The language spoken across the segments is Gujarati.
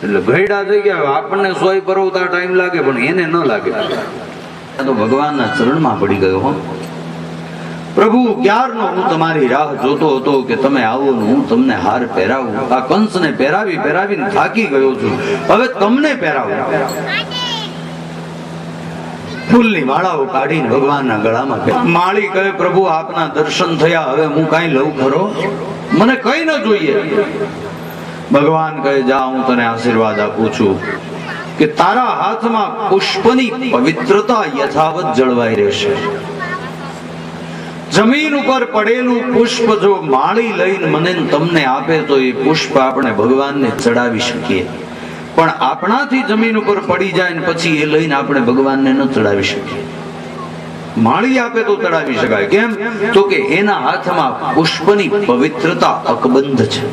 એટલે ગયડા થઈ ગયા. આપણને સોય પરવતા ટાઈમ લાગે પણ એને ન લાગે. તો ભગવાનના ચરણમાં પડી ગયો. હો પ્રભુ, ક્યારનો હું તમારી રાહ જોતો હતો કે તમે આવો ને હું તમને હાર પહેરાવું. આ કંસને પહેરાવીને થાકી ગયો છું, હવે તમને પહેરાવું. ફૂલની માળાઓ કાઢીને ભગવાનના ગળામાં માળી કહે, પ્રભુ આપના દર્શન થયા, હવે હું કઈ લઉં ખરો? મને કઈ ન જોઈએ. ભગવાન કહે, જા, હું તને આશીર્વાદ આપું છું કે તારા હાથમાં પુષ્પની પવિત્રતા યથાવત જળવાઈ રહેશે. જમીન ઉપર પડેલું પુષ્પ જો માળી લઈને મને તમને આપે તો એ પુષ્પ આપણે ભગવાનને ચડાવી શકીએ, પણ આપણાથી જમીન ઉપર પડી જાય ને પછી એ લઈને આપણે ભગવાનને ન ચડાવી શકીએ. માળી આપે તો ચડાવી શકાય. કેમ? તો કે એના હાથમાં પુષ્પની પવિત્રતા અકબંધ છે.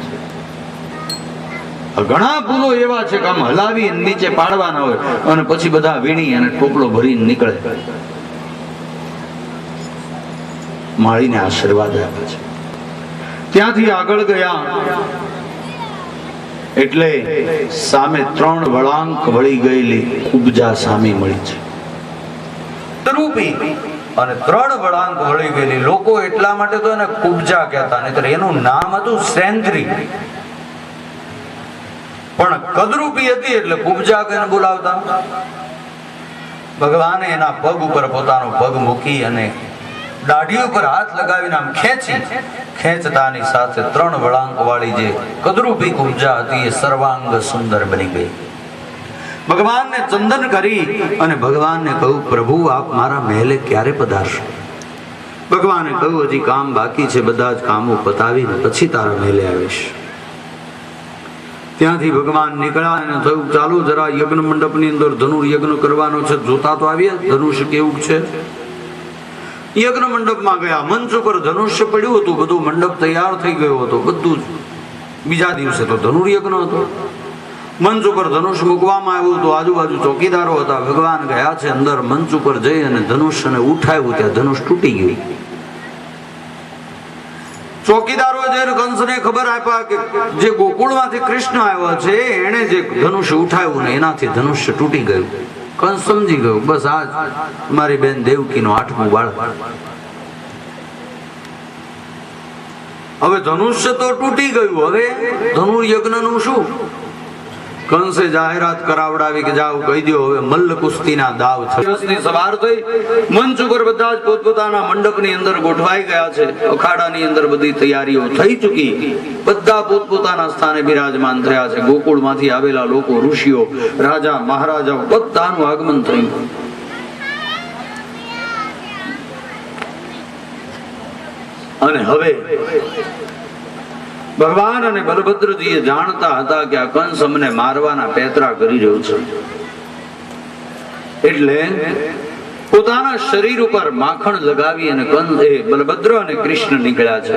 ઘણા ફૂલો એવા છે કે આમ હલાવી નીચે પાડવાના હોય અને પછી બધા વીણી અને ટોપલો ભરીને નીકળે. માળીને આશીર્વાદ આપે છે. ત્યાંથી આગળ ગયા એટલે સામે 3 વળાંક વળી ગયેલી ઉપજા સામે મળી છે. રૂપી અને 3 વળાંક વળી ગયેલી. લોકો એટલા માટે તો એને કુબજા કહેતા, નહીતર એનું નામ હતું સેન્દ્રી. પણ કદરૂપી હતી એટલે કુબજા કહીને બોલાવતા. ભગવાને એના પગ ઉપર પોતાનો પગ મૂકી અને દાઢી ઉપર હાથ લગાવીને આમ ખેંચતાની સાથે 3 વળાંક વાળી જે કદરૂપી કુબજા હતી એ સર્વાંગ સુંદર બની ગઈ. ભગવાનને ચંદન કરી અને ભગવાનને કહ્યું, પ્રભુ આપ મારા મહેલે ક્યારે પધારશો? ભગવાને કહ્યું, હજી કામ બાકી છે, બધા જ કામો પતાવીને પછી તારા મહેલે આવીશ. ત્યાંથી ભગવાન નીકળ્યા અને થયું, ચાલો જરા યજ્ઞ મંડપની અંદર ધનુર્યજ્ઞ કરવાનો છે, જોતા તો આવીએ ધનુષ્ય કેવું છે. યજ્ઞ મંડપમાં ગયા. મંચ ઉપર ધનુષ્ય પડ્યું હતું, બધું મંડપ તૈયાર થઈ ગયો હતો, બધું. બીજા દિવસે તો ધનુર્યજ્ઞ હતો. મંચ ઉપર ધનુષ મૂકવામાં આવ્યું હતું. આજુબાજુ ચોકીદારો હતા. ભગવાન ગયા છે અંદર. મંચ ઉપર જઈ અને ધનુષ્યને ઉઠાવ્યું. ત્યાં ધનુષ તૂટી ગયું. ચોકીદારો જઈને કંસને ખબર આપ્યા કે જે ગોકુળમાંથી કૃષ્ણ આવ્યો છે એને જે ધનુષ્ય ઉઠાવ્યું ને એનાથી ધનુષ્ય તૂટી ગયું. કંસ સમજી ગયો, બસ આજ મારી બેન દેવકીનો 8મું બાળક. હવે ધનુષ્ય તો તૂટી ગયું, હવે ધનુર્યજ્ઞનું શું? કંસે જાહેરાત કરાવડાવી કે જાઓ કહી દો હવે મલ્લ કુસ્તીના દાવ છે. દિવસની સવાર થઈ. મંચ ઉપર બધા જ પોતપોતાના મંડપની અંદર ગોઠવાઈ ગયા છે. અખાડાની અંદર બધી તૈયારીઓ થઈ ચૂકી. બધા પોતપોતાના સ્થાને બિરાજમાન થયા છે. ગોકુળમાંથી આવેલા લોકો, ઋષિઓ, રાજા, મહારાજાઓ બધાનું આગમન થયું. અને હવે ભગવાન અને બલભદ્રજીએ જાણતા હતા કે આ કંસ અમને મારવાના પેતરા કરી રહ્યો છે, એટલે પોતાના શરીર ઉપર માખણ લગાવી અને બલભદ્ર અને કૃષ્ણ નીકળ્યા છે.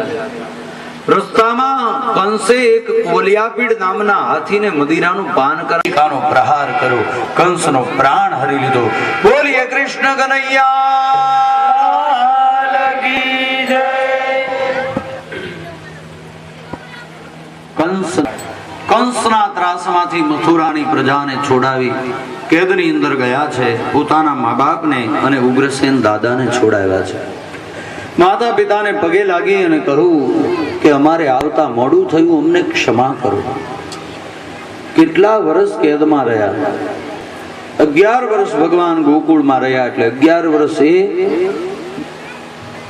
રસ્તામાં કંસે એક કોલિયાપીડ નામના હાથીને મદિરાનું પાન કરવાનો પ્રહાર કર્યો. કંસનો પ્રાણ હરી લીધો. બોલીએ કૃષ્ણ કનૈયા લગી જય. કંસના ત્રાસમાંથી મથુરાની પ્રજાને છોડાવી કેદની અંદર ગયા છે. પોતાના મા બાપને અને ઉગ્રસેન દાદાને છોડાવ્યા છે. માતા પિતાને પગે લાગી અને કહ્યું કે અમારે આવતા મોડું થયું, અમને ક્ષમા કરો. કેટલા વર્ષ કેદમાં રહ્યા? 11 વર્ષ ભગવાન ગોકુળમાં રહ્યા, એટલે 11 વર્ષ એ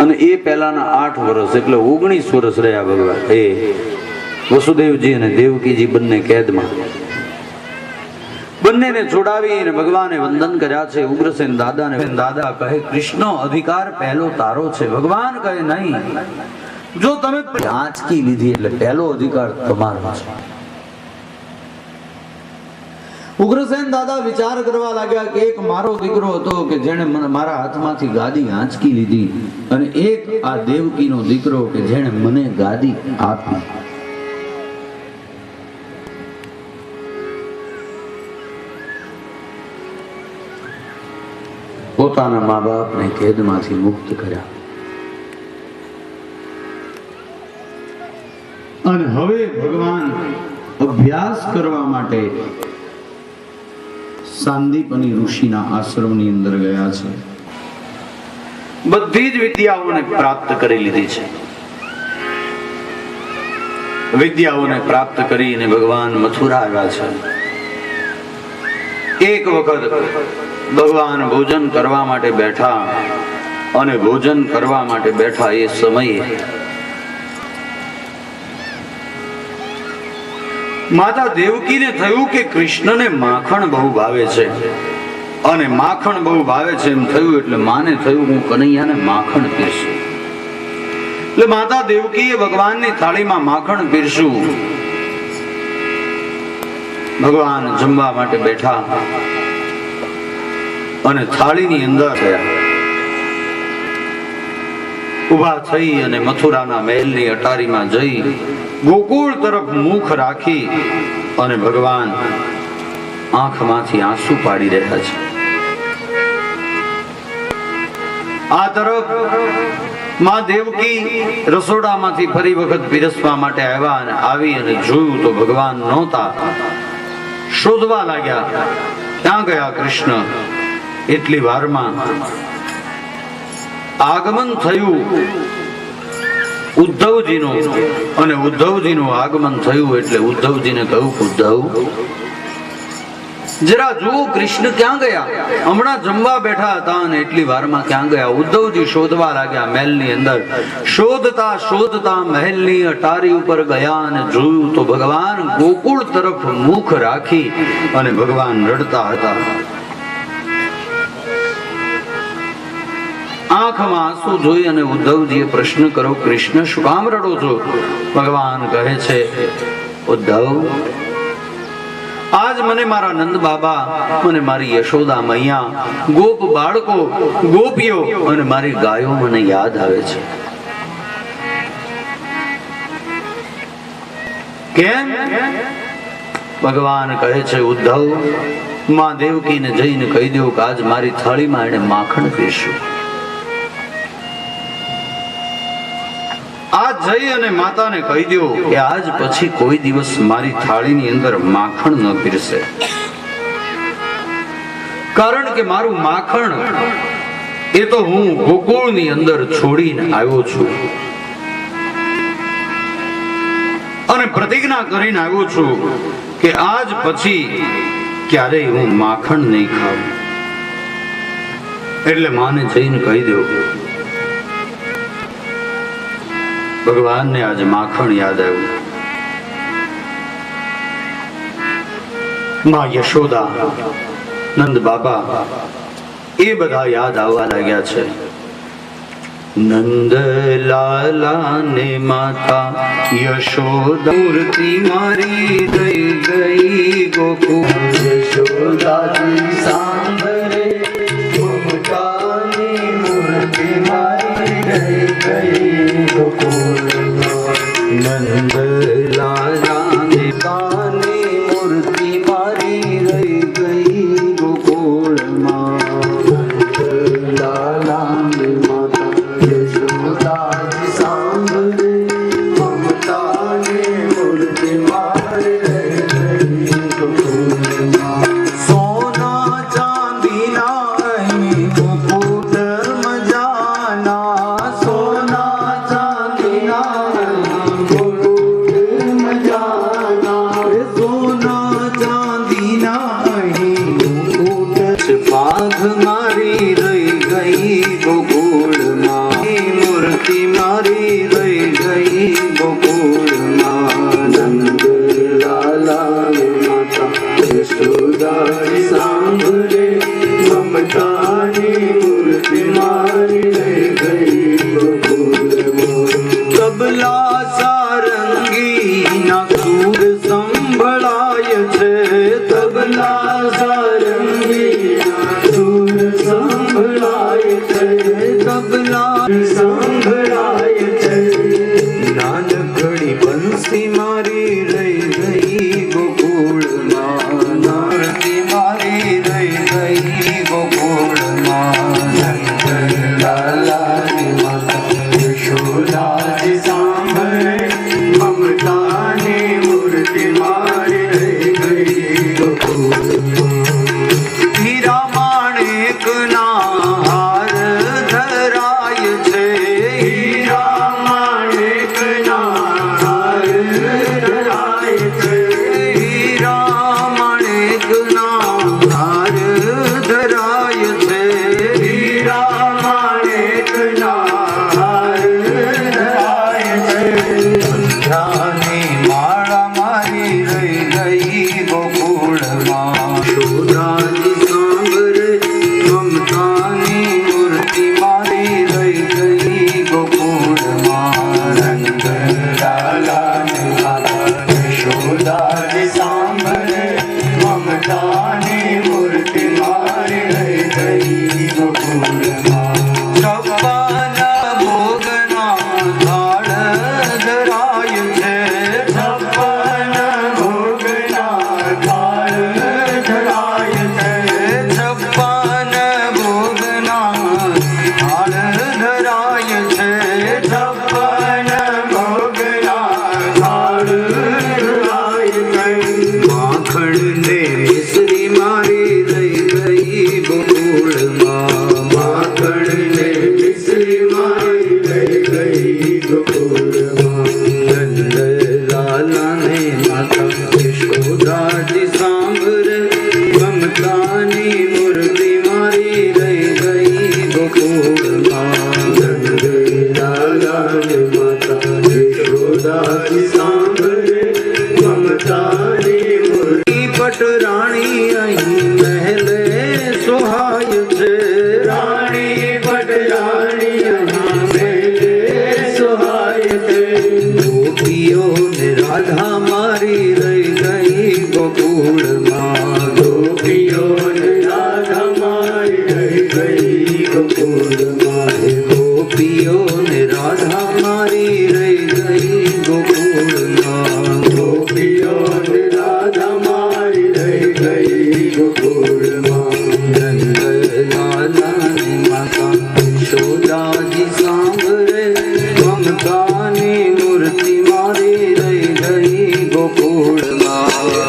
અને એ પહેલાના 8 વર્ષ, એટલે 19 વર્ષ રહ્યા ભગવાન. એ વસુદેવજી અને દેવકીજી બંને કેદમાં. બંનેને છોડાવીને ભગવાને વંદન કર્યા છે. ઉગ્રસેન દાદાને દાદા કહે, કૃષ્ણ અધિકાર પહેલો તારો છે. ભગવાન કહે, નહીં, જો તમે આંચકી લીધી એટલે પહેલો અધિકાર તમારો છે. ઉગ્રસેન દાદા વિચાર કરવા લાગ્યા કે એક મારો દીકરો હતો કે જેણે મારા હાથમાંથી ગાદી આંચકી લીધી, અને એક આ દેવકીનો દીકરો કે જેણે મને ગાદી આપી. પોતાના મા બાપને કેદમાંથી મુક્ત કર્યા. અને હવે ભગવાન અભ્યાસ કરવા માટે સાંદીપની ઋષિના આશ્રમની અંદર ગયા છે. બધી જ વિદ્યાઓને પ્રાપ્ત કરી લીધી છે. વિદ્યાઓને પ્રાપ્ત કરીને ભગવાન મથુરા આવ્યા છે. એક વખત ભગવાન ભોજન કરવા માટે બેઠા અને ભોજન કરવા માટે બેઠા એ સમયે માતા દેવકીને થયું કે કૃષ્ણને માખણ બહુ ભાવે છે અને માખણ બહુ ભાવે છે એમ થયું એટલે માને થયું હું કનૈયાને માખણ પીરસું. એટલે માતા દેવકીએ ભગવાનની થાળીમાં માખણ પીરસ્યું. ભગવાન જમવા માટે બેઠા અને થાળીની અંદર ઉભા થઈ અને મથુરાના મહેલની અટારીમાં જઈ ગોકુળ તરફ મુખ રાખી અને ભગવાન આંખમાંથી આંસુ પાડી રહ્યા છે. આ તરફ માં દેવકી રસોડામાંથી ફરી વખત પીરસવા માટે આવ્યા અને આવી અને જોયું તો ભગવાન નહોતા. શોધવા લાગ્યા, ક્યાં ગયા કૃષ્ણ? એટલી વારમાં આગમન થયું ઉદ્ધવજીનું અને ઉદ્ધવજીનું આગમન થયું એટલે ઉદ્ધવજીને કહ્યું, ઉદ્ધવ જરા જુઓ કૃષ્ણ ક્યાં ગયા? હમણાં જમવા બેઠા હતા અને એટલી વારમાં ક્યાં ગયા? ઉદ્ધવજી શોધવા લાગ્યા મહેલની અંદર. શોધતા શોધતા મહેલની અટારી ઉપર ગયા અને જોયું તો ભગવાન ગોકુળ તરફ મુખ રાખી અને ભગવાન રડતા હતા. આંખમાં આંસુ જોઈ અને ઉદ્ધવજીએ પ્રશ્ન કર્યો, કૃષ્ણ શું કામ રડો છો? ભગવાન કહે છે, ઉદ્ધવ આજ મને મારા નંદ બાબા મને મારી યશોદા મૈયા, ગોપ બાળકો, ગોપીઓ અને મારી ગાયો મને યાદ આવે છે. કેમ? ભગવાન કહે છે, ઉદ્ધવ માં દેવકીને જઈને કહી દો કે આજ મારી થાળીમાં એને માખણ પીરસ્યું. આજ જઈ અને માતાને કહી દો કે આજ પછી કોઈ દિવસ મારી થાળીની અંદર માખણ ન પીરસે, કારણ કે મારું માખણ એ તો હું ગોકુળની અંદર છોડીને આવ્યો છું અને પ્રતિજ્ઞા કરીને આવ્યો છું કે આજ પછી ક્યારેય હું માખણ નહીં ખાઉં. એટલે માને જઈને કહી દો. ભગવાનને આજે માખણ યાદ આવ્યું. માં યશોદા, નંદ બાબા એ બધા યાદ આવવા લાગ્યા છે. નંદ લાલા ને માતા યશોદા મૂર્તિ મારી ગઈ ગઈ ગોકુળ. યશોદાજી સાંભળે મમતાની મૂર્તિ મારી ગઈ ગઈ ગોકુળ. નંદ લાલા ને કાની મૂર્તિ મારી રહી ગઈ ગોકુળમાં. નંદ લાલા ને માતા યશોદાજી સાંભળે મમતાની મૂર્તિ મારી રહી ગઈ ગોકુળમાં. સોના ચાંદીના અહીં મુકુટ મજાના, સોના ચાંદીના મુકુટ મજાના, સોના ममतानी मूर्ति मारी रही गई गोकुल माँ। छप्पन भोगना थाળ ધરાય છે, छप्पन भोगना थाल धराय है। छप्पन भोगना થાળ ધરાય છે, छप्पन भोगना थाल धराय है। માખણ ને મિશ્રી મારી રહી ગઈ ગોકુળમાં, माखण ने मिश्री मारी रही गई गोकुल माँ। નંદ લાલા ને માતા યશોદાજી સાંભળે, મમતાની મૂર્તિ મારી રહી ગઈ ગોકુળમાં. नंद लाला ने माता यशोदा की सांभळे ममतानी मूर्ति। પટરાણી અહીં મહેલે સોહાય છે, रानी पटरानी यहाँ मेले सुहाय थे। ગોપીઓ ને રાધા મારી રહી ગઈ ગોકુળમાં. गोपियों ने राधा मारी रही गई गोकुल माँ। ગોપીઓ ને રાધા મારી રહી ગઈ ગોકુળમાં. गोपियों ने राधा मारी रही गई गोकुल माँ। નંદ લાલા ને માતા યશોદાજી સાંભળે, મમતાની મૂર્તિ મારી રહી ગઈ ગોકુળમાં.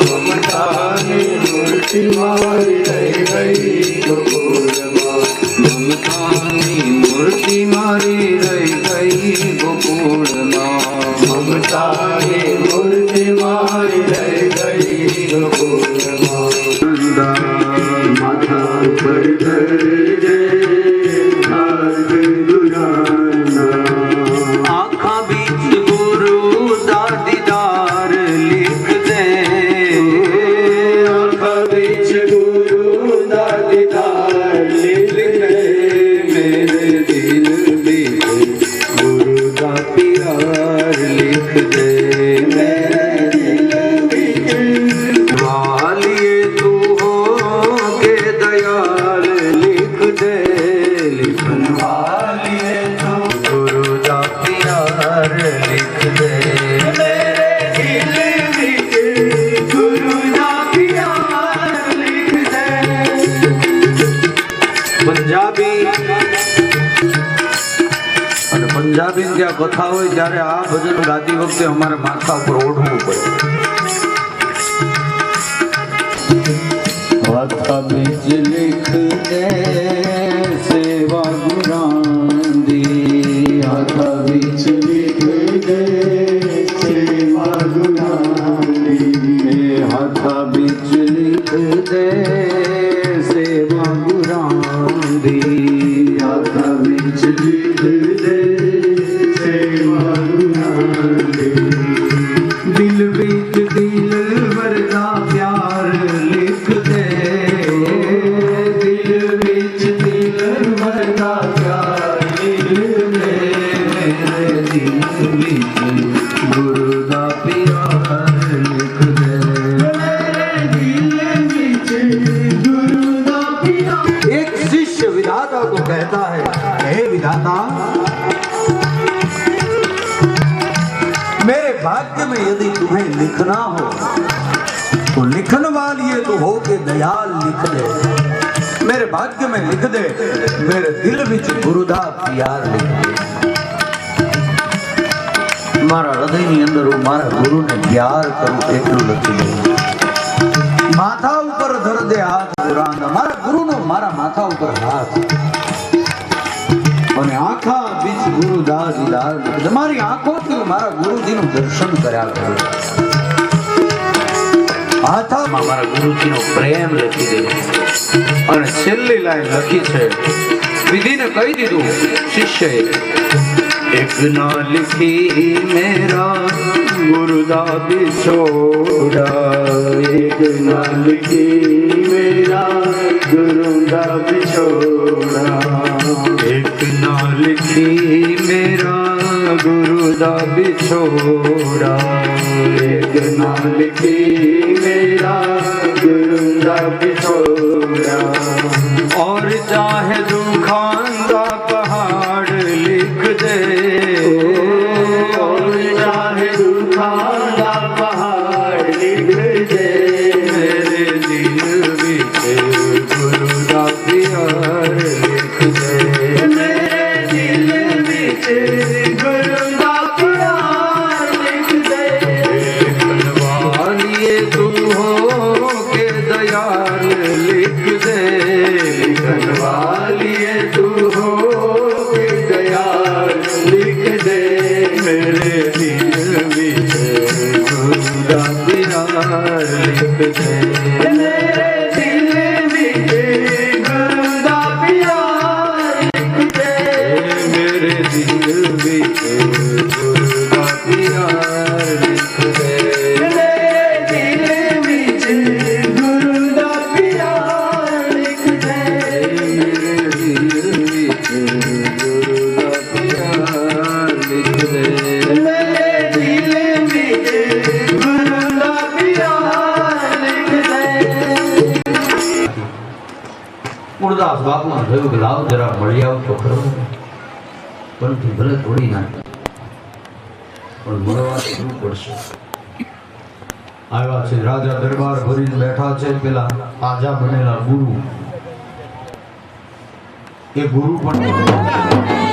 ममतानी मूर्ति मारी रही गई गोकुल माँ। મમતાની મૂર્તિ મારી રહી ગઈ ગોકુળમાં. ममतानी मूर्ति मारी रही गई गोकुल माँ। माथा पर धर दे भाग दुराना। આખા બીચ ગુરુ દાદીદાર લીખ દે, आँखा बीच गुरु दादीदार लिख दे। मेरे दिल बीच गुरु दा प्यार लिख दे. मेरे दिल बीच वालिए तू हो के दयाल लिख दे, लिखन वालिए तो गुरु दा प्यार लिख दे. मेरे दिल बीच गुरु दा प्यार लिख दे। પંજાબી અને પંજાબી જ્યાં કથા હોય ત્યારે આ ભજન ગાતી વખતે અમારે માથા ઉપર ઓઢવું પડે. माथा बीच लिख दे सेवा गुरांदी। माथा बीच लिख दे सेवा गुरांदी। हाथा बीच लिख दे सेवा गुरांदी. माथा बीच लिख दे सेवा गुरांदी। दिल बीच दिल वरदा प्यार लिख दे, दिल बीच दिल भरदा प्यार लिख दे। मेरे दिल बीच गुरु दा प्यार लिख दे. मेरे दिल बीच गुरु दा प्यार। एक शिष्य विधाता को कहता है, हे विधाता, मेरे भाग्य में यदि तुम्हें लिखना हो तो लिखन वाली तो हो के दयाल लिख दे. मेरे भाग्य में लिख दे, मेरे दिल विच गुरुदा प्यार लिख दे. मारा हृदय ની અંદર હું મારા ગુરુને પ્યાર કરું એટલું લખી દઉં. માથા ઉપર ધર દે હાથ પુરાણ, મારા ગુરુનો મારા માથા ઉપર હાથ. અને આખા બીચ ગુરુદાસ દીદાર તમારી આંખોથી મારા ગુરુજીનું દર્શન કર્યા કરું. હાથામાં મારા ગુરુજીનો પ્રેમ લખી દે. અને છેલ્લી લાઈન લખી છે, વિધિને કહી દીધું શિષ્યએ, એક ના लिखी मेरा गुरुदा बिछोड़ा, एक ना लिखी मेरा गुरुदा बिछोड़ा। एक ना लिखी मेरा गुरुदा बिछोड़ा, एक ना लिखी मेरा गुरुदा पिछोड़ा और चाहे दुखांदा पहाड़ लिख दे और चाहे दुखांदा पहाड़ लिख दे मेरे दिल विच गुरु दा प्यार लिख दे मेरे दिल विच गुरु दा प्यार लिख दे वालिए तू हो के दयाल लिख दे वालिए तू हो के दयाल लिख दे मेरे दिल विच गुरु दा प्यार लिख दे मेरे दिल विच गुरु दा प्यार लिख दे मेरे दिल विच गुरु दा प्यार लिख दे मेरे दिल विच गुरु दा प्यार लिख दे मेरे दिल विच गुरु दा प्यार लिख दे मेरे दिल विच गुरु दा प्यार लिख दे મૂળદાસ બાપુને થયું કે લાવ જરા મળી આવ તો ખરો પણ થી ભલે થોડી નાખી પણ મળવા શું પડશે આવ્યા છે રાજા દરબાર ભરીને બેઠા છે પેલા તાજા બનેલા ગુરુ એ ગુરુ પણ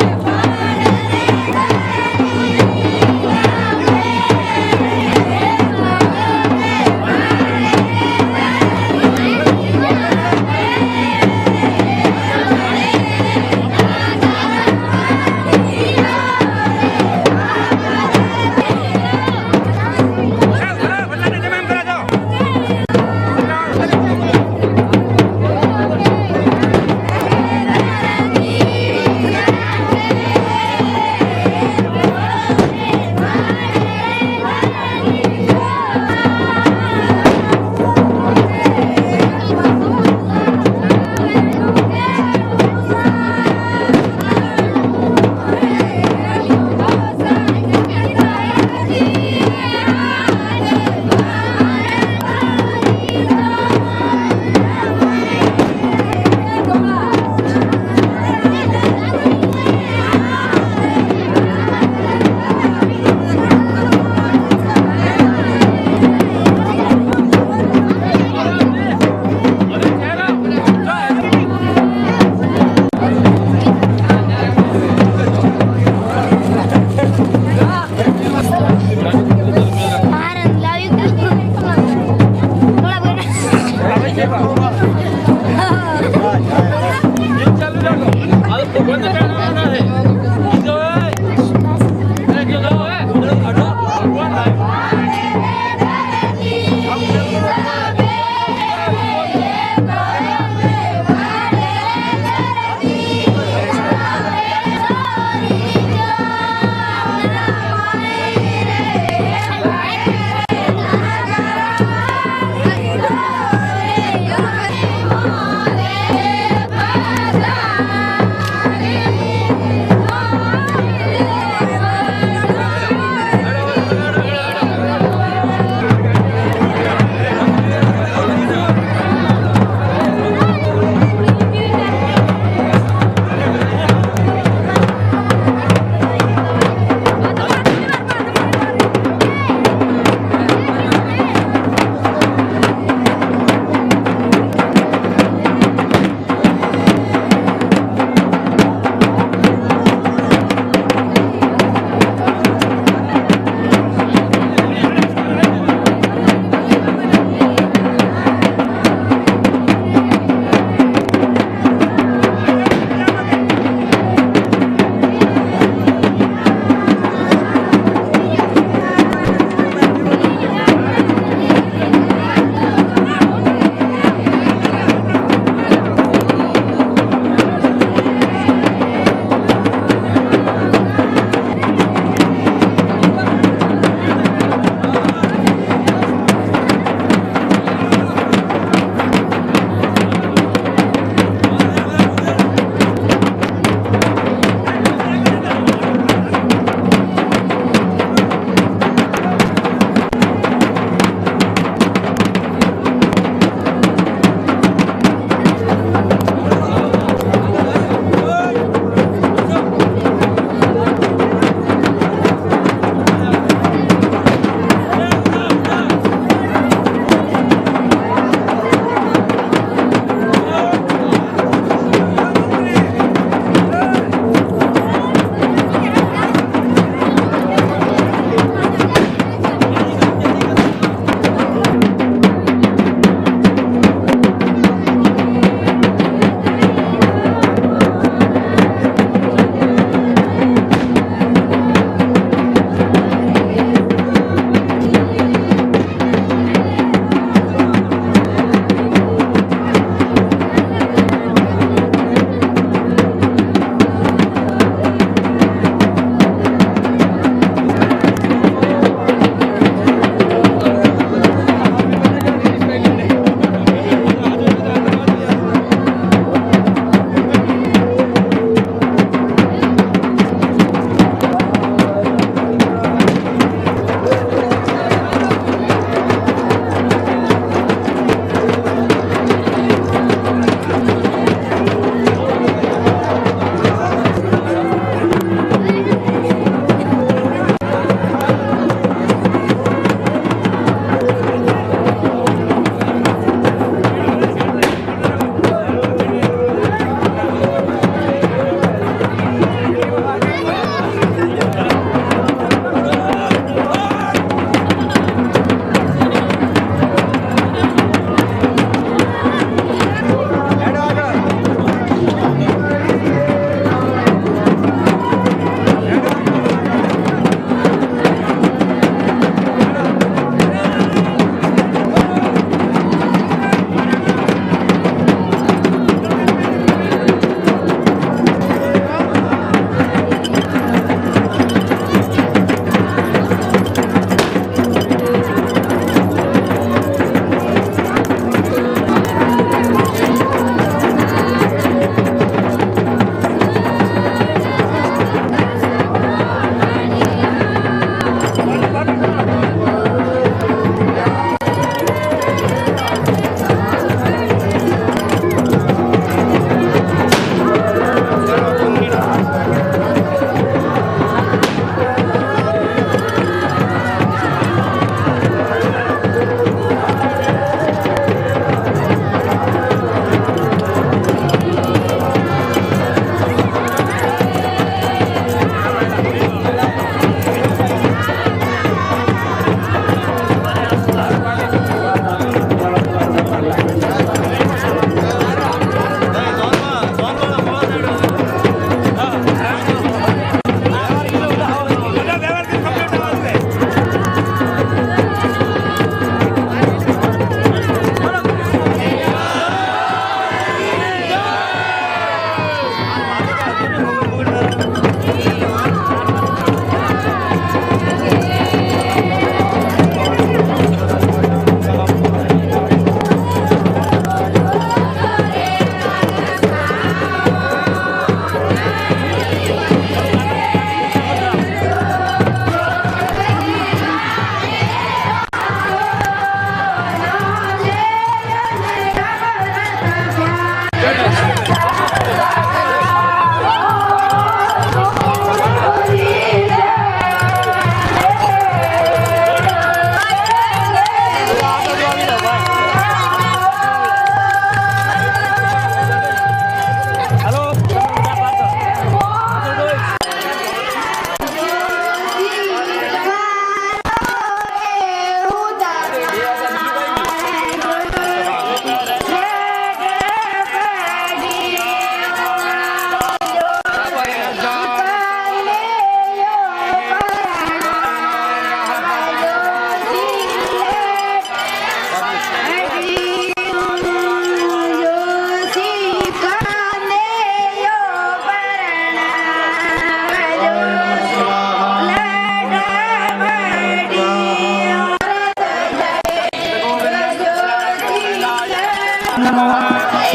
नमः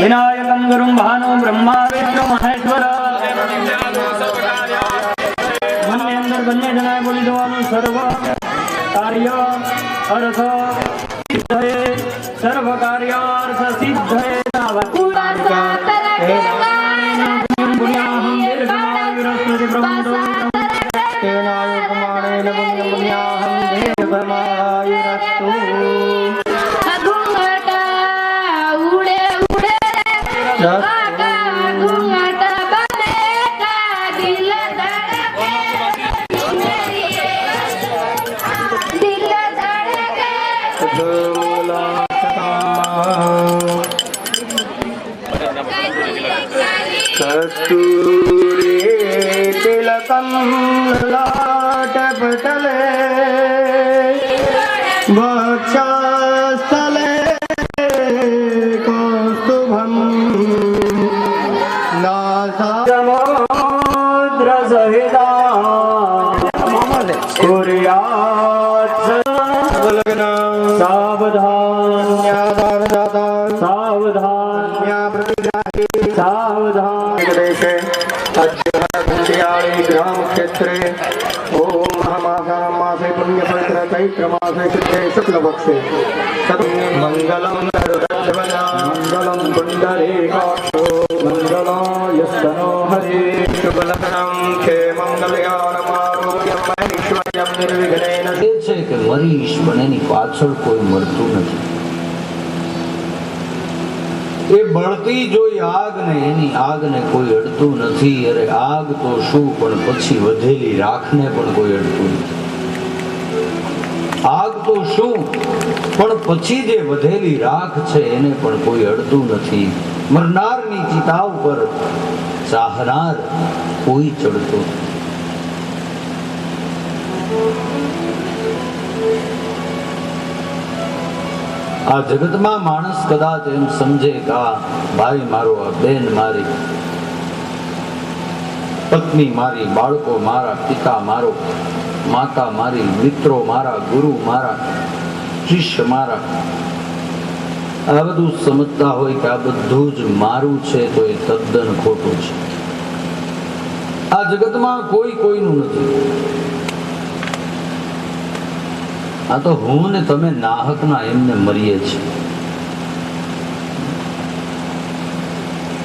विनायकं गुरुं भानु ब्रह्मा विष्णु महेश्वर બંને અંદર બંને જણાએ બોલી દેવાનું સર્વ કાર્ય અર્થ સિદ્ધયે સર્વ કાર્યાર્થ સિદ્ધયે कस्तूरी तिलकं ललाटपटले वक्षस्थले कौस्तुभं नासाद्रसहिता कुर्यात् सावधान सावधान देशे ग्राम क्षेत्रे ओम मासे पुण्यपवित्र चैत्र मासे शुद्धे शुक्लपक्षे मंगलम मंगलम पुंडरीकाक्षो मंगलायस्तनो हरे शुभलग्नं क्षेमं कल्याणमारोग्यं ऐश्वर्यं निर्विघ्नेन છે કે મરીશ પણ એની પાછળ કોઈ મરતું નથી. એ બળતી જોઈ આગ ને એની આગને કોઈ અડતું નથી. અરે આગ તો શું પણ પછી વધેલી રાખને પણ કોઈ અડતું નથી. આગ તો શું પણ પછી જે વધેલી રાખ છે એને પણ કોઈ અડતું નથી. મરનારની ચિતા ઉપર ચાહનાર કોઈ ચડતો નથી. આ જગતમાં માણસ કદાચ એમ સમજે કે આ ભાઈ મારો, આ બેન મારી, પત્ની મારી, બાળકો મારા, પિતા મારો, માતા મારી, મિત્રો મારા, ગુરુ મારા, શિષ્ય મારા, આ બધું સમજતા હોય કે આ બધું જ મારું છે તો એ તદ્દન ખોટું છે. આ જગતમાં કોઈ કોઈનું નથી. આ તો હું ને તમે નાહકના એમને મરીએ છીએ.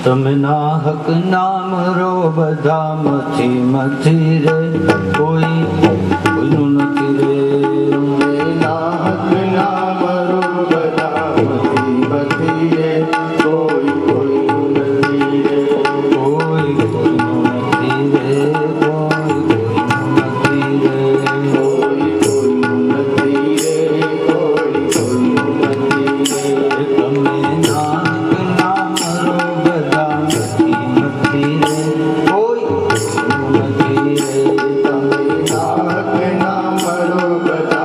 તમે નાહક નામ રો બધા મથી મથી રે કોઈ કોઈનું નથી રે. नाहक नाम रो बदा मती मती रे कोई कोई नहीं रे કોઈ કોઈનું નથી રે કોઈ કોઈનું નથી રે. कोई कोई नहीं रे कोई कोई नहीं रे તમે નાહક નામ રો બધા મથી મથી રે કોઈ કોઈનું નથી રે. તમે નાહક નામ રો બदा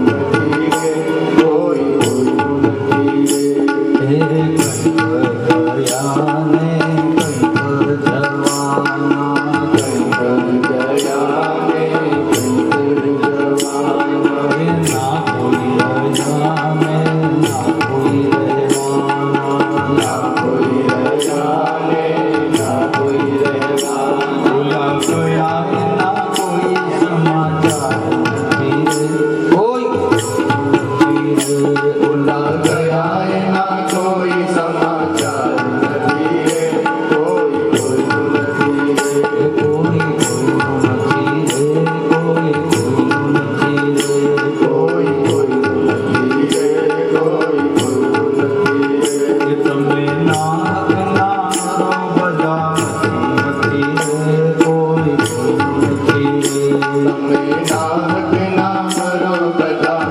મતી રે कोई कोई नहीं रे तेरे कंठ गया ने कंठ जवाना गया ने जवाना रे ना कोई रजा में ना कोई रहवाना. ना कोई रजा ने ना कोई रहवाना भूला गया ना कोई समाचार નથી રે કોઈ નથી રે. ભૂલા गया है ना कोई समाचार नहीं रे कोई कोई नहीं रे કોઈ કોઈનું નથી રે કોઈ કોઈનું નથી રે. कोई कोई नहीं रे कोई कोई नहीं रे કે તમે નાહક નામ રો બધા મથી રે કોઈ કોઈનું નથી રે. તમે નાહક નામ રો બદા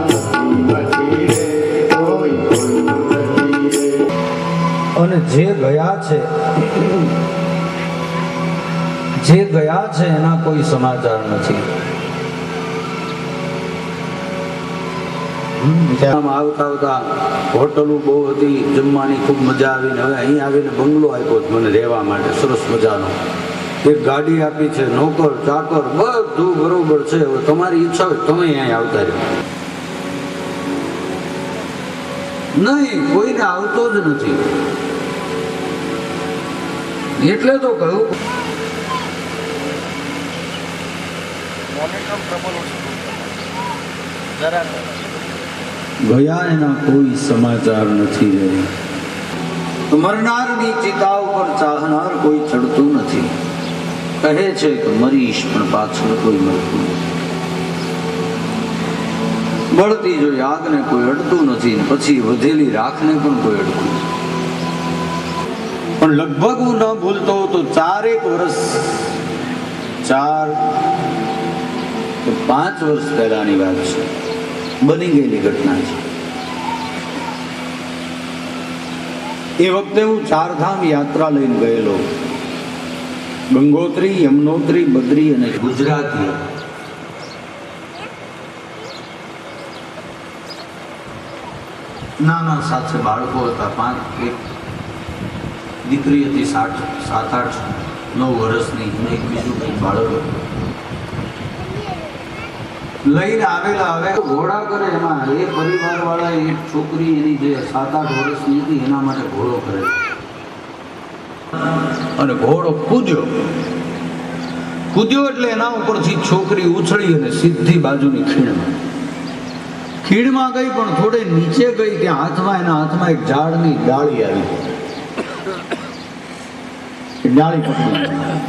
મતી રે कोई कोई नहीं रे અને જે ગયા છે એના કોઈ સમાચાર નથી. આમ આવતા આવતા હોટલો બહુ હતી, જમવાની ખૂબ મજા આવી. ને હવે અહીં આવીને બંગલો આપ્યો છે મને રહેવા માટે સરસ મજાનો. એક ગાડી આપી છે, નોકર ચાકર બધું બરોબર છે. હવે તમારી ઈચ્છા હોય તમે અહીંયા આવતા રહ્યો. નહીં, કોઈને આવતો જ નથી. એટલે તો કહ્યું ગયા એના કોઈ સમાચાર નથી રહ્યા. મરનારની ચિતા ઉપર ચાહનાર કોઈ ચડતું નથી. કહે છે કે મરીશ પણ પાછળ કોઈ મળતું નથી. બળતી જોઈ આગને કોઈ અડતું નથી, પછી વધેલી રાખને પણ કોઈ અડતું નથી. પણ લગભગ હું ન ભૂલતો તો 4 વર્ષ 5 વર્ષ પહેલાની વાત છે. બની ગયેલી ઘટના છે. એ વખતે હું 4 ધામ યાત્રા લઈને ગયેલો. ગંગોત્રી, યમનોત્રી, બદ્રી અને ગુજરાતી. નાના સાથે બાળકો હતા. 5 એક દીકરી હતી 7, 8, 9 વર્ષની, અને એક બીજું કંઈક બાળક હતું. લઈને આવેલા. હવે ઘોડા કરે એમાં એ પરિવાર વાળા એક છોકરી એની જે 7, 8 વર્ષની હતી એના માટે ઘોડો કરે, અને ઘોડો કૂદ્યો એટલે એના ઉપરથી છોકરી ઉછળી અને સીધી બાજુની ખીણમાં ગઈ. પણ થોડે નીચે ગઈ ત્યાં એના હાથમાં એક ઝાડની ડાળી આવી. ડાળી પકડી.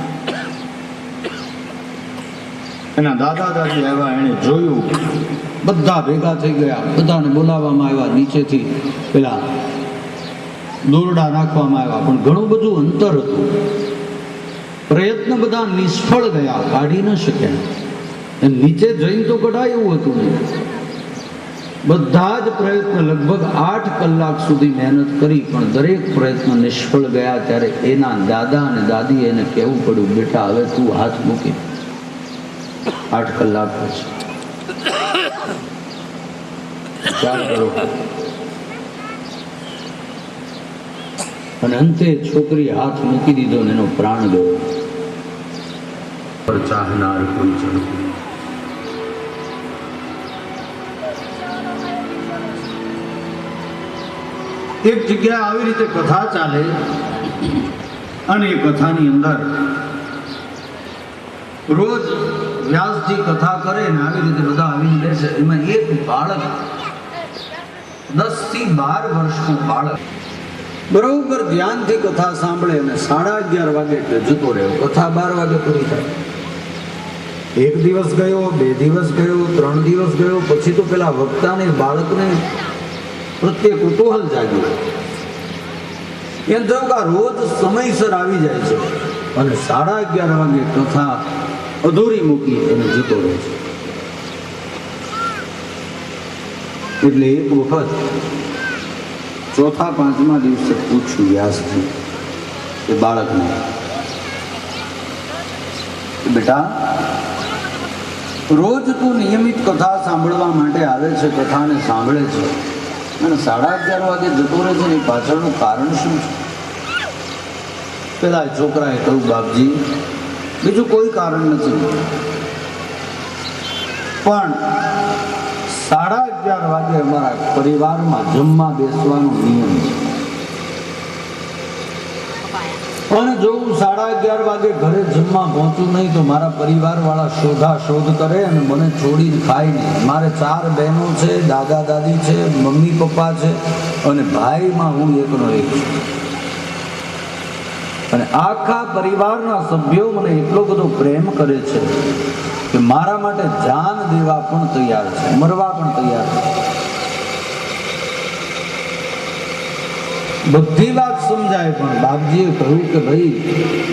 એના દાદા દાદી આવ્યા, એને જોયું. બધા ભેગા થઈ ગયા. બધાને બોલાવવામાં આવ્યા. નીચેથી પેલા દોરડા નાખવામાં આવ્યા. પણ ઘણું બધું અંતર હતું. પ્રયત્ન બધા નિષ્ફળ ગયા, કાઢી ન શક્યા. નીચે જઈને તો કઢાય એવું હતું નહીં. બધા જ પ્રયત્ન લગભગ 8 કલાક સુધી મહેનત કરી, પણ દરેક પ્રયત્ન નિષ્ફળ ગયા. ત્યારે એના દાદા અને દાદી એને કહેવું પડ્યું, બેટા હવે તું હાથ મૂકી. 8 કલાક પછી વિચાર કરો. અને અંતે છોકરી હાથ મૂકી દીધો ને એનો પ્રાણ ગયો. પર ચાહનાર કોઈ ચડતું. એક જગ્યાએ આવી રીતે કથા ચાલે, અને એ કથાની અંદર રોજ વ્યાસજી કથા કરે ને આવી રીતે બધા આવીને બેસે. એમાં એક બાળક 10 થી 12 વર્ષનું બાળક બરોબર ધ્યાનથી કથા સાંભળે અને 11:30 વાગે જતો રહ્યો. કથા 12 વાગે પૂરી થાય. 1 દિવસ ગયો, 2 દિવસ ગયો, 3 દિવસ ગયો. પછી તો પેલા વક્તાને બાળકને પ્રત્યે કુતૂહલ જાગ્યું. એમ થયું કે રોજ સમયસર આવી જાય છે અને 11:30 વાગે કથા અધૂરી મૂકી અને જતો રહે છે. એટલે એક વખત 4થા 5મા દિવસે પૂછ્યું વ્યાસજી એ બાળકને, બેટા રોજ તું નિયમિત કથા સાંભળવા માટે આવે છે, કથાને સાંભળે છે, અને 11:30 વાગે જતો રહે છે, એની પાછળનું કારણ શું છે? પેલા છોકરાએ કહ્યું, બાપજી બીજું કોઈ કારણ નથી, પણ 11:30 વાગે અમારા પરિવારમાં જમવા બેસવાનો નિયમ છે, અને જો હું 11:30 વાગે ઘરે જમવા પહોંચું નહીં તો મારા પરિવાર વાળા શોધ કરે અને મને છોડીને ખાય નહીં. મારે 4 બહેનો છે, દાદા દાદી છે, મમ્મી પપ્પા છે, અને ભાઈમાં હું એકનો એક છું. અને આખા પરિવારના સભ્યો મને એટલો બધો પ્રેમ કરે છે કે મારા માટે જાન દેવા પણ તૈયાર છે, મરવા પણ તૈયાર છે. બધી વાત સમજાય, પણ બાપજીએ કહ્યું કે ભાઈ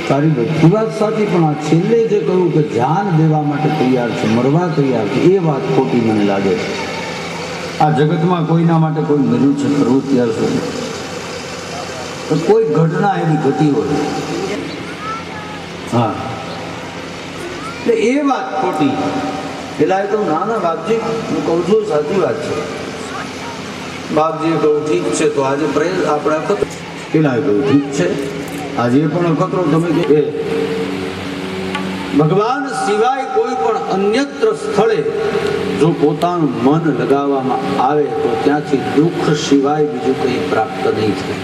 તારી બધી વાત સાચી, પણ આ છેલ્લે જે કહ્યું કે જાન દેવા માટે તૈયાર છે, મરવા તૈયાર છે, એ વાત ખોટી મને લાગે છે. આ જગતમાં કોઈના માટે કોઈ મર્યું છે ખરું ત્યાર સુધી? કોઈ ઘટના એવી ઘટી હોય, હા, એટલે એ વાત ખોટી. પેલા તો ના બાપજી હું કહું છું સાચી વાત છે. બાપજીએ કહ્યું ઠીક છે, તો આજે આપણે અખતરો. પેલા કહ્યું ઠીક છે, આજે પણ અખતરો. તમે કે ભગવાન સિવાય કોઈ પણ અન્યત્ર સ્થળે જો પોતાનું મન લગાવવામાં આવે તો ત્યાંથી દુઃખ સિવાય બીજું કંઈ પ્રાપ્ત નહીં થાય.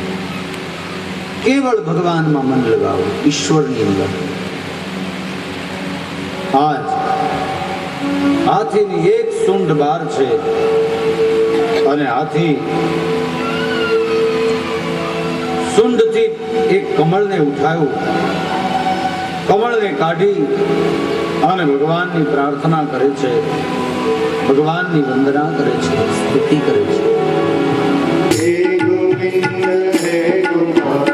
કેવળ ભગવાનમાં મન લગાવો, ઈશ્વરની અંદર. આજ હાથીની એક સૂંઢ બહાર છે અને હાથી સૂંઢથી એક કમળને ઉઠાવ્યું, કમળને કાઢી અને ભગવાનની પ્રાર્થના કરે છે, ભગવાનની વંદના કરે છે, સ્તુતિ કરે છે. હે ગોવિંદ હે ગોપાલ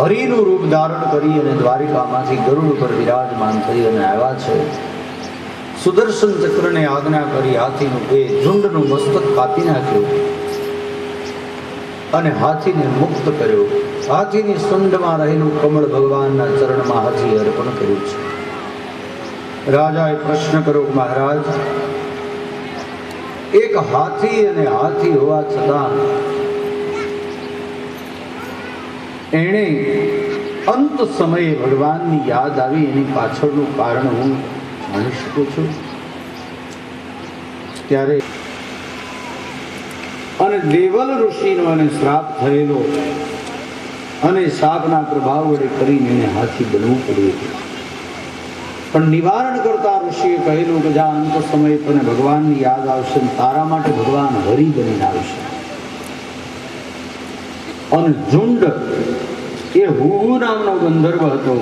હરિનું રૂપ ધારણ કરી અને દ્વારિકામાંથી ગરુડ ઉપર વિરાજમાન થઈ અને આવ્યા છે. સુદર્શન ચક્રને આજ્ઞા કરી હાથીનું એ ઝુંડનું મસ્તક કાપી નાખ્યું અને હાથીને મુક્ત કર્યો. હાથીની સુંઢમાં રહેલું કમળ ભગવાનના ચરણમાં હાથી અર્પણ કર્યું છે. રાજાએ પ્રશ્ન કર્યો, મહારાજ, એક હાથી અને હાથી હોવા છતાં એણે અંત સમયે ભગવાનની યાદ આવી, એની પાછળનું કારણ હું જાણી શકું છું? ત્યારે અને દેવલ ઋષિનો એને શ્રાપ થયેલો અને શાપના પ્રભાવ વડે કરીને એને હાથી બનવું પડ્યું હતું. પણ નિવારણ કરતા ઋષિએ કહેલું કે જા અંત સમયે તને ભગવાનની યાદ આવશે ને તારા માટે ભગવાન હરિ બનીને આવશે. અને ઝુંડ એ હુહુ નામનો ગંધર્વ હતો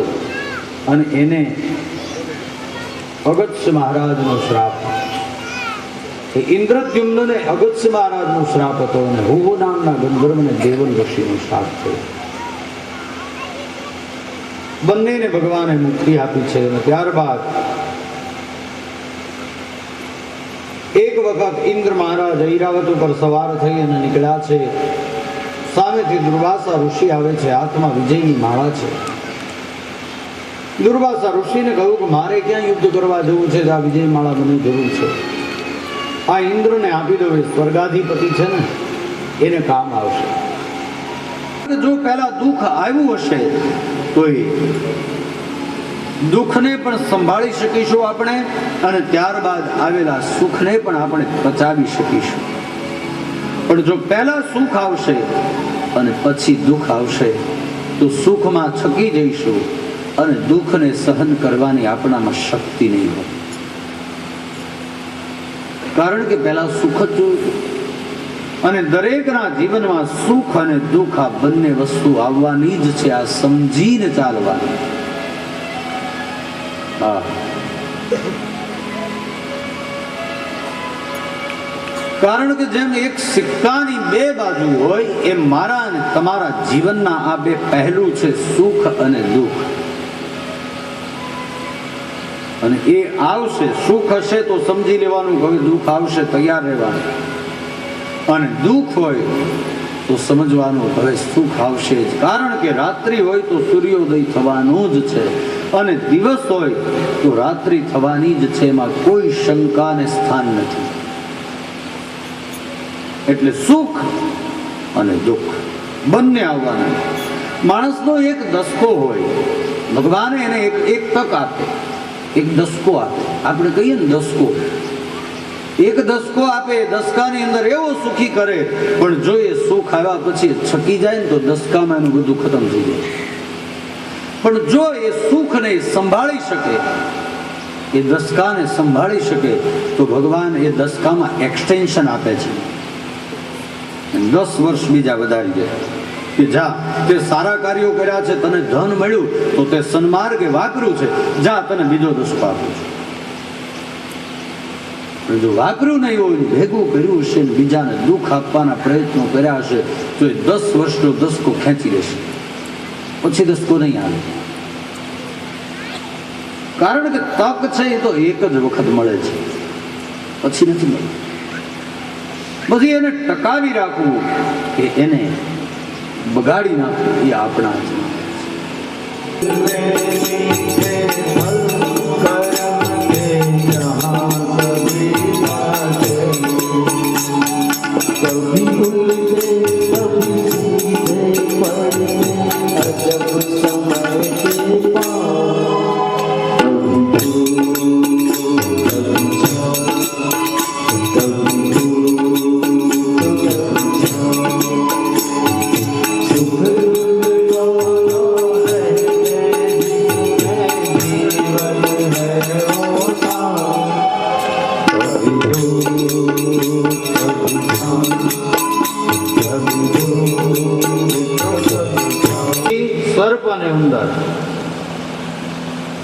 અને એને અગત્ય મહારાજનો શ્રાપ, એ ઇન્દ્રદ્યુમ્નને અગત્ય મહારાજનો શ્રાપ હતો અને હુહુ નામના ગંધર્વને દેવલ ઋષિનો શ્રાપ થયો. બંનેને ભગવાને મુક્તિ આપી છે. અને ત્યારબાદ એક વખત ઇન્દ્ર મહારાજ ઐરાવત ઉપર સવાર થઈ અને નીકળ્યા છે. સામેથી દુર્વાસા ઋષિ આવે છે, હાથમાં વિજયની માળા છે. દુર્વાસા ઋષિને કહ્યું કે મારે ક્યાં યુદ્ધ કરવા જવું છે, આ વિજય માળા મને જરૂર છે. આ ઇન્દ્રને આપી દો, એ સ્વર્ગાધિપતિ છે ને, એને કામ આવશે. જો પહેલા દુઃખ આવ્યું હશે તો દુઃખને પણ સંભાળી શકીશું આપણે, અને ત્યારબાદ આવેલા સુખને પણ આપણે પચાવી શકીશું. પણ જો પહેલા સુખ આવશે અને પછી દુઃખ આવશે તો સુખમાં છકી જઈશું અને દુઃખને સહન કરવાની આપણામાં શક્તિ નહીં હોય. કારણ કે પહેલા સુખ જ જોયું. અને દરેકના જીવનમાં સુખ અને દુઃખ આ બંને વસ્તુ આવવાની જ છે. આ સમજીને ચાલવાની. હા, કારણ કે જેમ એક સિક્કાની બે બાજુ હોય એમ મારા અને તમારા જીવનના આ બે પહેલું છે, સુખ અને દુઃખ. અને એ આવશે. સુખ હશે તો સમજી લેવાનું કે હવે દુઃખ આવશે, તૈયાર રહેવાનું. અને દુઃખ હોય તો સમજવાનું હવે સુખ આવશે જ. કારણ કે રાત્રિ હોય તો સૂર્યોદય થવાનો જ છે, અને દિવસ હોય તો રાત્રિ થવાની જ છે. એમાં કોઈ શંકાને સ્થાન નથી. એટલે સુખ અને દુઃખ બંને આવવાના. માણસનો એક દસકો હોય, ભગવાને એને એક તક આપે, એક દસકો આપે. આપણે કહીએ ને દસકો, એક દસકો આપે. દસકાની અંદર એવો સુખી કરે, પણ જો એ સુખ આવ્યા પછી છકી જાય ને તો દસકામાં એનું બધું ખતમ થઈ જાય. પણ જો એ સુખને સંભાળી શકે, એ દસકાને સંભાળી શકે, તો ભગવાન એ દસકામાં એક્સટેન્શન આપે છે. 10 વર્ષ બીજા વધારી દે કે જા, તે સારા કાર્યો કર્યા છે, તને ધન મળ્યું તો તે સન્માર્ગે વાપર્યું છે, જા તને બીજો દસકો આપું છું. જો વાપર્યું નહીં હોય, ભેગું કર્યું હશે, બીજાને દુઃખ આપવાના પ્રયત્નો કર્યા હશે, તો એ 10 વર્ષનો દસકો ખેંચી લેશે, પછી દસકો નહીં આવે. કારણ કે તક છે એ તો એક જ વખત મળે છે, પછી નથી મળે. પછી એને ટકાવી રાખવું કે એને બગાડી નાખવું એ આપણા જ. સર્પ અને ઉંદર.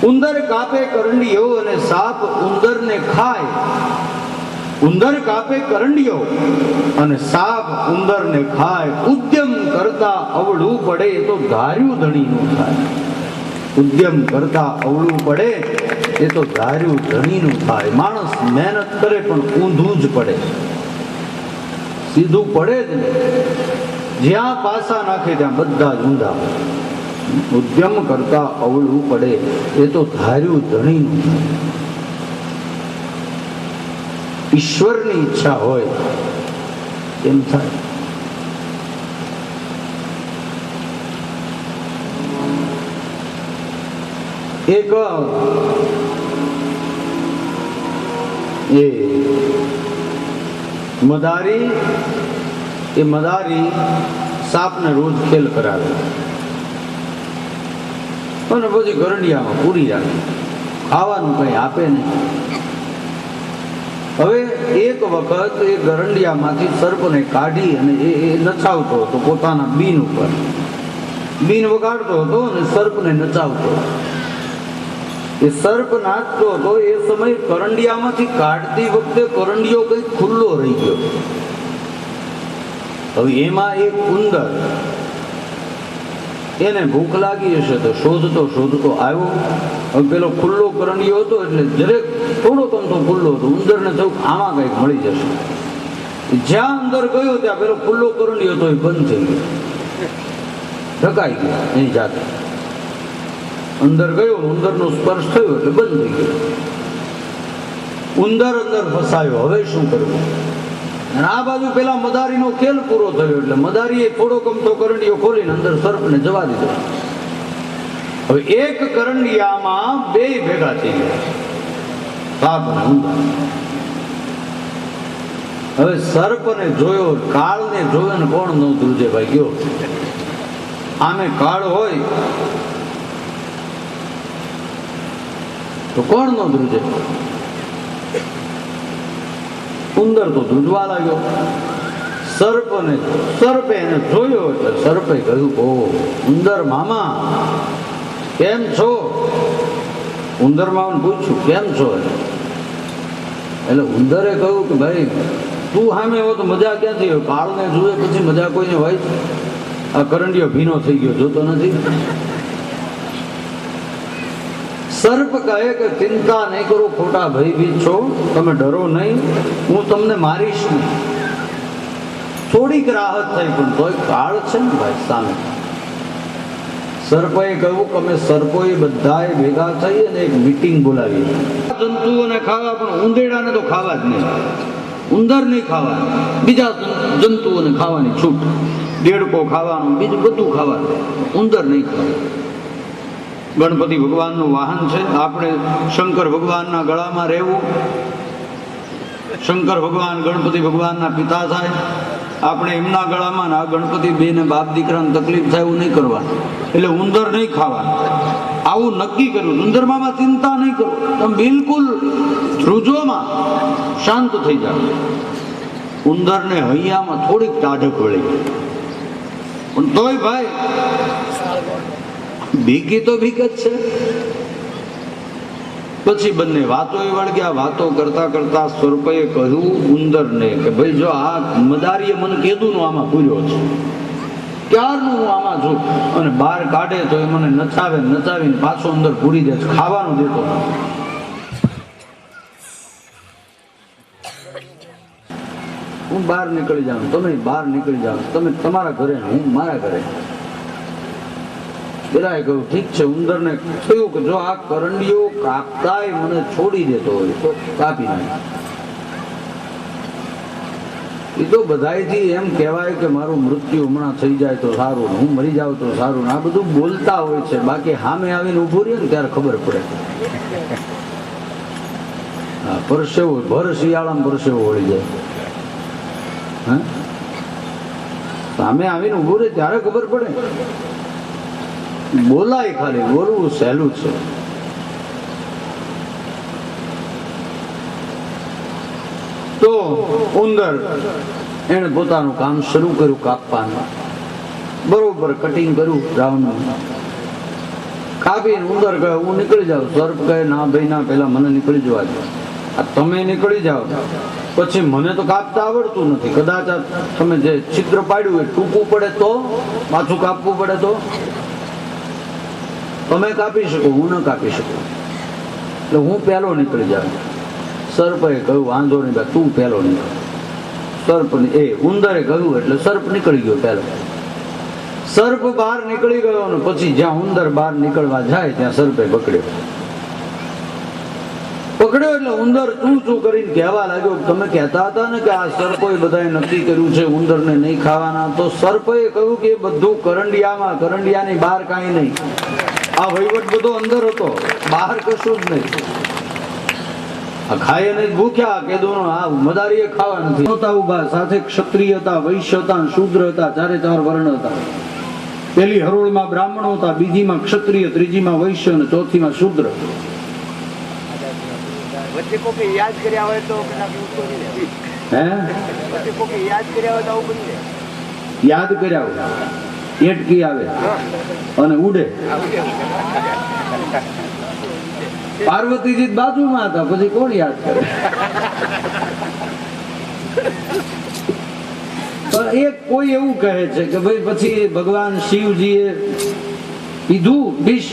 ઉંદર કાપે કરંડિયો અને સાપ ઉંદરને ખાય. ઉંદર કાપે કરંડિયો અને સાપ ઉંદરને ખાય. ઉદ્યમ કરતા અવળું પડે તો ધાર્યું ધણીનું થાય. ઉદ્યમ કરતા અવળું પડે એ તો ધાર્યું ધણીનું થાય. માણસ મહેનત કરે પણ ઊંધું જ પડે, સીધું પડે જ નહીં. જ્યાં પાસા નાખે ત્યાં બધા જ ઊંધા. ઉદ્યમ કરતા અવળું પડે એ તો ધાર્યું ધણીનું થાય. ઈશ્વરની ઈચ્છા હોય એમ થાય. એક મદારી સાપને રોજ ખેલ કરાવે અને પછી ગરંડિયામાં પૂરી રાખે, ખાવાનું કઈ આપે નહીં. હવે એક વખત એ ગરંડિયામાંથી સર્પને કાઢી અને એ નચાવતો હતો પોતાના બીન ઉપર. બીન વગાડતો હતો અને સર્પને નચાવતો. એ સર્પ નાચતો હતો. એ સમયે કરંડિયામાંથી કાઢતી વખતે કરંડિયો કઈ ખુલ્લો રહી ગયો. હવે એમાં એક ઉંદર, એને ભૂખ લાગી હશે તો શોધતો શોધતો આવ્યો. હવે પેલો ખુલ્લો કરંડિયો હતો એટલે દરેક થોડો કમતો ખુલ્લો હતો. ઉંદરને થયું આમાં કંઈક મળી જશે. જ્યાં અંદર ગયો ત્યાં પેલો ખુલ્લો કરંડિયો હતો એ બંધ થઈ ગયો, ઢકાઈ ગયો એની જાતે. અંદર ગયો, ઉંદરનો સ્પર્શ થયો એટલે બંધ થઈ ગયો. ઉંદર અંદર ફસાયો. હવે શું કરવું? અને આ બાજુ પેલા મદારીનો ખેલ પૂરો થયો એટલે મદારીએ થોડો કમતો કરંડિયો ખોલીને અંદર સર્પને જવા દીધો. હવે એક કરંડિયામાં બે ભેગા થઈ ગયા, સાપ અને ઉંદર. હવે સર્પને જોયો, કાળને જોયો ને કોણ ન ધ્રુજે ભાઈ ગયો. આમે કાળ હોય તો કોણ ન ધ્રુજે? ઉંદર તો ધ્રુજવા લાગ્યો. સર્પે એને જોયો એટલે સર્પે કહ્યું, ઓ ઉંદર મામા કેમ છો? ઉંદર મામાને પૂછ્યું કેમ છો? એટલે ઉંદરે કહ્યું કે ભાઈ તું સામે હો તો મજા ક્યાંથી હોય? કાળને જુએ પછી મજા કોઈને હોય? આ કરંડિયો ભીનો થઈ ગયો જોતો નથી. સર્પ કહે કે ચિંતા નહીં કરો, ખોટા ભયભીત છો, તમે ડરો નહીં, હું તમને મારીશ નહીં. થોડીક રાહત થઈ પણ તોય કાળ છે ને ભાઈ સામે. સર્પએ કહ્યું કે અમે સર્પોએ બધાએ ભેગા થઈ અને એક મીટિંગ બોલાવી. જંતુઓને ખાવા પણ ઉંદેડાને તો ખાવા જ નહીં, ઉંદર નહીં ખાવા, બીજા જંતુઓને ખાવાની છૂટ. દેડકો ખાવાનું, બીજું બધું ખાવાનું, ઉંદર નહીં ખાવાનું. ગણપતિ ભગવાનનું વાહન છે, આપણે શંકર ભગવાનના ગળામાં રહેવું. શંકર ભગવાન ગણપતિ ભગવાનના પિતા થાય, આપણે એમના ગળામાં. આ ગણપતિ બે ને બાપ દીકરાને તકલીફ થાય એવું નહીં કરવાનું. એટલે ઉંદર નહીં ખાવાનું, આવું નક્કી કર્યું. ઉંદરમામાં ચિંતા નહીં કરો, તમે બિલકુલ ધ્રુજોમાં શાંત થઈ જાઓ. ઉંદરને હૈયામાં થોડીક ટાઢક વળી ગઈ, પણ તોય ભાઈ ભીકી તો ભીક જ છે. પછી બંને વાતો વળગ્યા. વાતો કરતા કરતા સર્પએ કહ્યું ઉંદરને કે ભાઈ જો આ મદારીએ મને કીધું નું આમાં પૂર્યો છે, ક્યારનું હું આમાં છું, અને બહાર કાઢે તો એ મને નચાવીને પાછો અંદર પૂરી દે છે, ખાવાનું દેતો નથી. હું બહાર નીકળી જાઉં, તમે બહાર નીકળી જાઓ, તમે તમારા ઘરે, હું મારા ઘરે. પેલાએ કહ્યું ઠીક છે. ઉંદરને થયું કે જો આ કરંડીઓ કાપતાય મને છોડી દેતો હોય તો કાપી નાખે. એ તો બધાયથી એમ કહેવાય કે મારું મૃત્યુ હમણાં થઈ જાય તો સારું, હું મરી જાઉં તો સારું, આ બધું બોલતા હોય છે. બાકી સામે આવીને ઊભું રહે ને ત્યારે ખબર પડે. હા, પરસેવો ભર શિયાળામાં પરસેવો વળી જાય. હા, સામે આવીને ઊભું રહે ત્યારે ખબર પડે. બોલાય ખાલી, બોલવું સહેલું છે. તો ઉંદર એને પોતાનું કામ શરૂ કર્યું કાપવાનું. બરોબર કટિંગ કર્યું રાવનું, કાપીને ઉંદર કહે હું નીકળી જાઉં. સર્પ કહે ના ભાઈ ના, પેલા મને નીકળી જવા દો. આ તમે નીકળી જાઓ પછી મને તો કાપતા આવડતું નથી. કદાચ તમે જે છિદ્ર પાડ્યું એ ટૂંકું પડે તો, પાછું કાપવું પડે તો તમે કાપી શકો, હું ન કાપી શકું. એટલે હું પહેલો નીકળી જાઉં. સર્પે કહ્યું વાંધો નહીં ભાઈ, તું પહેલો નીકળ. સર્પ ઉંદરે કહ્યું એટલે સર્પ નીકળી ગયો પહેલો. સર્પ બહાર નીકળી ગયો ને પછી જ્યાં ઉંદર બહાર નીકળવા જાય ત્યાં સર્પે પકડ્યો એટલે ઉંદર શું કરીને કહેવા લાગ્યો. તમે કહેતા હતા ને કે આ સર્પોએ બધાએ નક્કી કર્યું છે ઉંદરને નહીં ખાવાના. તો સર્પે કહ્યું કે બધું કરંડિયાની બહાર કાંઈ નહીં. આ વહીવટ બધો અંદર હતો, બહાર કશું જ નહીં. આ ખાય નહીં ભૂખ્યા કે દોનો આ મદારીએ ખાવા નથી. ઉભા સાથે ક્ષત્રિય હતા, વૈશ્ય હતા, શૂદ્ર હતા, ચારે ચાર વર્ણ હતા. પેલી હરોળમાં બ્રાહ્મણો હતા, બીજીમાં ક્ષત્રિય, ત્રીજીમાં વૈશ્ય અને ચોથીમાં શૂદ્ર. યાદ કર્યા હોય તો યાદ કર્યા હોય એટકી આવે અને ઉડે. પાર્વતીજી બાજુમાં હતા, પછી કોણ યાદ કરે? પણ એક કોઈ એવું કહે છે કે ભાઈ પછી ભગવાન શિવજીએ પીધું વિષ,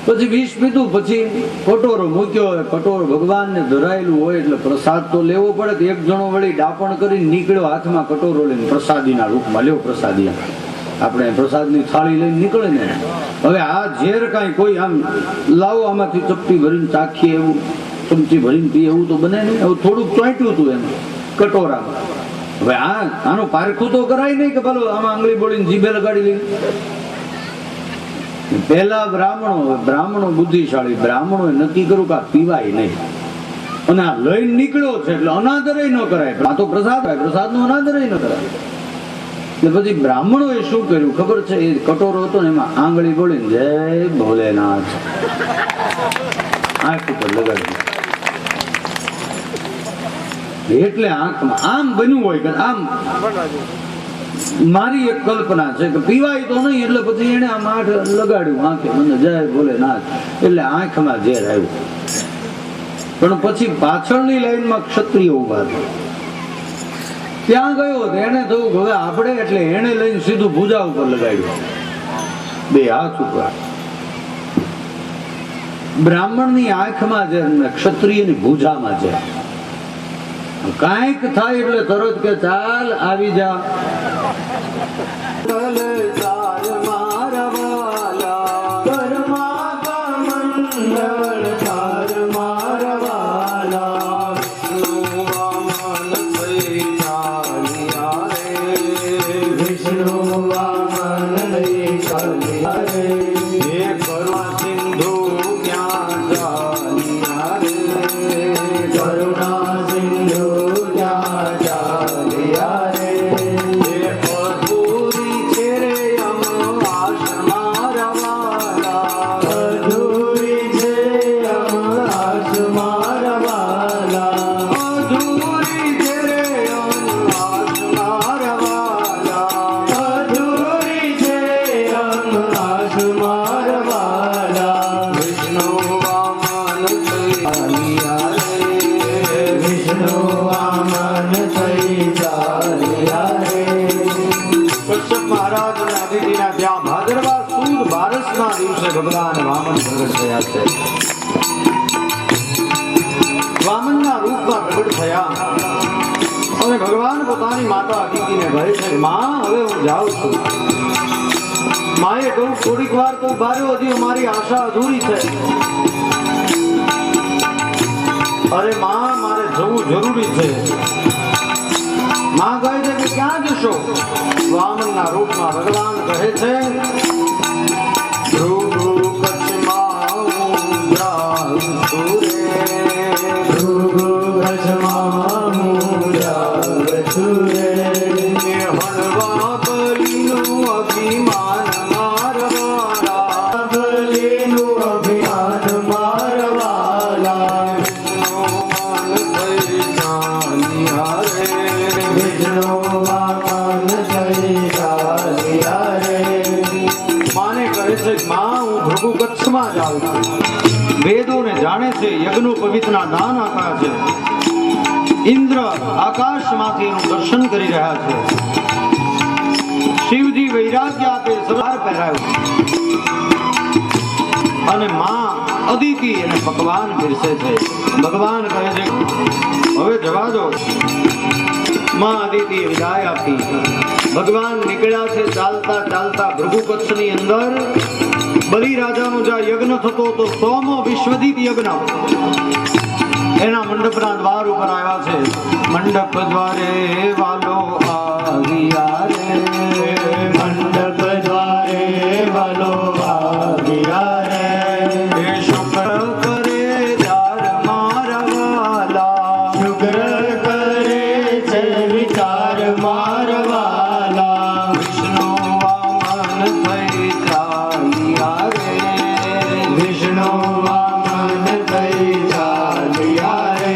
પછી વિષ પીધું, પછી કટોરો મૂક્યો હોય. કટોરો ભગવાનને ધરાયેલું હોય એટલે પ્રસાદ તો લેવો પડે. એક જણો વળી ડાપણ કરીને નીકળ્યો હાથમાં કટોરો લઈને, પ્રસાદીના રૂપમાં લ્યો પ્રસાદી. આપણે પ્રસાદની થાળી લઈને નીકળે ને. હવે આ ઝેર કાંઈ કોઈ આમ લાવો આમાંથી ચપટી ભરીને ચાખીએ એવું, ચમચી ભરીને પીએ એવું તો બને નહીં. હવે થોડુંક ચોંટ્યું હતું એમ કટોરામાં. હવે આનું પારખું તો કરાય નહીં કે ભલો આમાં આંગળી બોલીને જીભે લગાડી લઈ. પહેલા બ્રાહ્મણો બુદ્ધિશાળી, બ્રાહ્મણોએ નક્કી કર્યું કે આ પીવાય નહીં. અને આ લઈને નીકળ્યો છે એટલે અનાદરય ન કરાય. આ તો પ્રસાદ નો અનાદરય ન કરાય. એટલે પછી બ્રાહ્મણોએ શું કર્યું ખબર છે? એ કટોરો હતો ને એમાં આંગળી બોલીને જય ભોલેનાથ આંખ ઉપર લગાડી. એટલે આંખમાં આમ બન્યું હોય કે આમ બનવા જોઈએ. મારી એક કલ્પના છે કે પીવાય તો નહીં એટલે પછી એને આમ આંખ લગાડ્યું આંખે મને જય ભોલેનાથ એટલે આંખમાં ઝેર આવ્યું. પણ પછી પાછળની લાઈનમાં ક્ષત્રિય ઉભા થયા. ત્યાં ગયો એને થયું કે હવે આપણે એટલે એને લઈને સીધું ભુજા ઉપર લગાડ્યું, બે હાથ ઉપર. બ્રાહ્મણની આંખમાં છે ને ક્ષત્રિયની ભુજામાં છે. કાંઈક થાય એટલે તરત કે ચાલ આવી જા. ભગવાન વામન પ્રગટ થયા છે. વામનના રૂપમાં પ્રગટ થયા અને ભગવાન પોતાની માતા અદિતિને કહે છે, માં હવે હું જાઉં છું. માએ કહ્યું થોડીક વાર તો ઉભા રહ્યો, હજી અમારી આશા અધૂરી છે. અરે માં મારે જવું જરૂરી છે. માં કહે છે કે ક્યાં જશો? વામનના રૂપમાં ભગવાન કહે છે વેદોને જાણે છે, યજ્ઞો પવિત્રના દાન આપ્યા છે. ઇન્દ્ર આકાશમાંથી એનું દર્શન કરી રહ્યા છે. શિવજી વૈરાગ્ય આપે સવાર પહેરાવ્યું અને માં અદિતિ એને પકવાન પીરસે છે. ભગવાન કહે છે હવે જવા દો. માં અદિતિએ વિદાય આપી. ભગવાન નીકળ્યા છે ચાલતા ચાલતા ભૃગુકચ્છની અંદર. બલિ રાજાનો જ્યાં યજ્ઞ થતો હતો, 100મો વિશ્વદીપ યજ્ઞ, એના મંડપના દ્વાર ઉપર આવ્યા છે. મંડપ દ્વારે વાલો આવ્યા રે, મંડપ દ્વારે વાલો આવ્યા રે. શુક્ર કરે દાર મારા વાલા, શુક્ર કરે છે વિચાર મારા વાલા. વિષ્ણુ વામન થઈ ચાલ્યા રે, વિષ્ણુ વામન થઈ ચાલ્યા રે.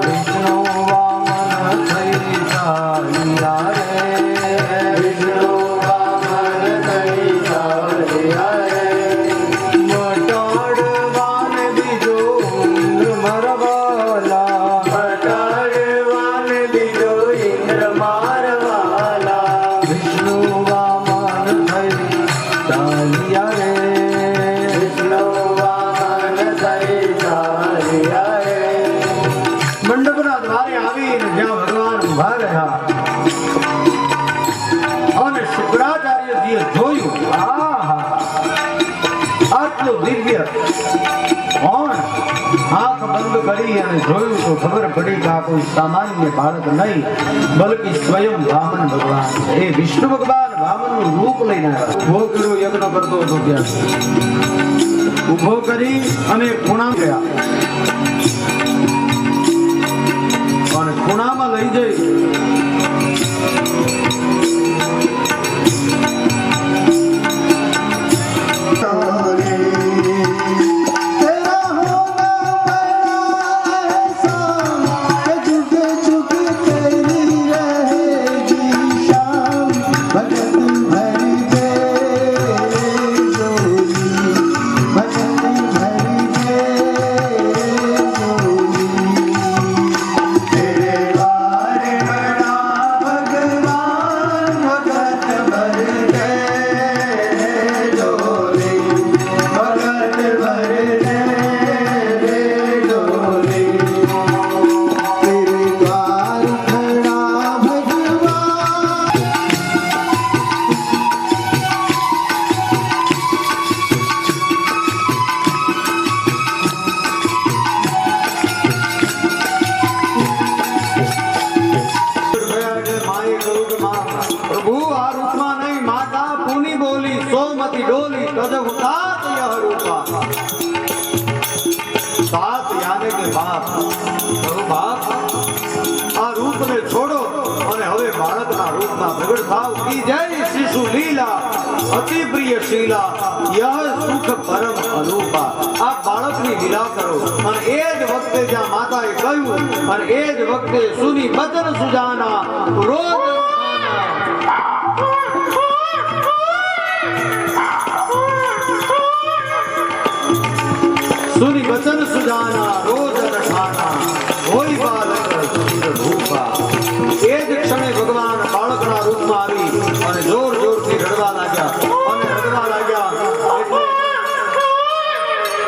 વિષ્ણુ વામન થઈ ચાલ્યા રે, વિષ્ણુ વામન થઈ ચાલ્યા રે. મટાડવાન બીજો ઇન્દ્ર મારવાલા, મટાડવાન બીજો ઇન્દ્ર મારવાલા. વિષ્ણુ વામન થઈ ચાલ્યા રે, વિષ્ણુ વામન થઈ ચાલ્યા રે. મંડપના દ્વારે આવીને જ્યાં ભગવાન ઉભા રહ્યા અને શુક્રાચાર્યજીએ જોયું, આહા આટલું દિવ્ય. કોણ? આંખ બંધ કરી અને જોયું તો ખબર પડી કે આ કોઈ સામાન્ય બાળક નહીં, બલકી સ્વયં વામન ભગવાન છે. એ વિષ્ણુ ભગવાન વામનનું રૂપ લઈને આવ્યા. ઉભો કર્યો, યજ્ઞ કરતો હતો ત્યાં ઉભો કરી અને ખૂણા ગયા અને ખૂણામાં લઈ જઈ तेरा होना बड़ा બાપ બાપ આ રૂપને છોડો અને હવે બાળકના રૂપમાં પ્રગટ થાવ કી જય શિશુ લીલા અતિ પ્રિય શીલા યહ સુખ પરમ અનુપા આ બાળકની લીલા કરો અને એ જ વખતે જ્યાં માતાએ કહ્યું અને એ જ વખતે સુની બચન સુજાના રોજ સુની બચન સુજાના રોજ રખાના હોય બાલક સુર રૂપા એ જ ક્ષણે ભગવાન બાળકના રૂપમાં આવી અને જોર જોરથી રડવા લાગ્યા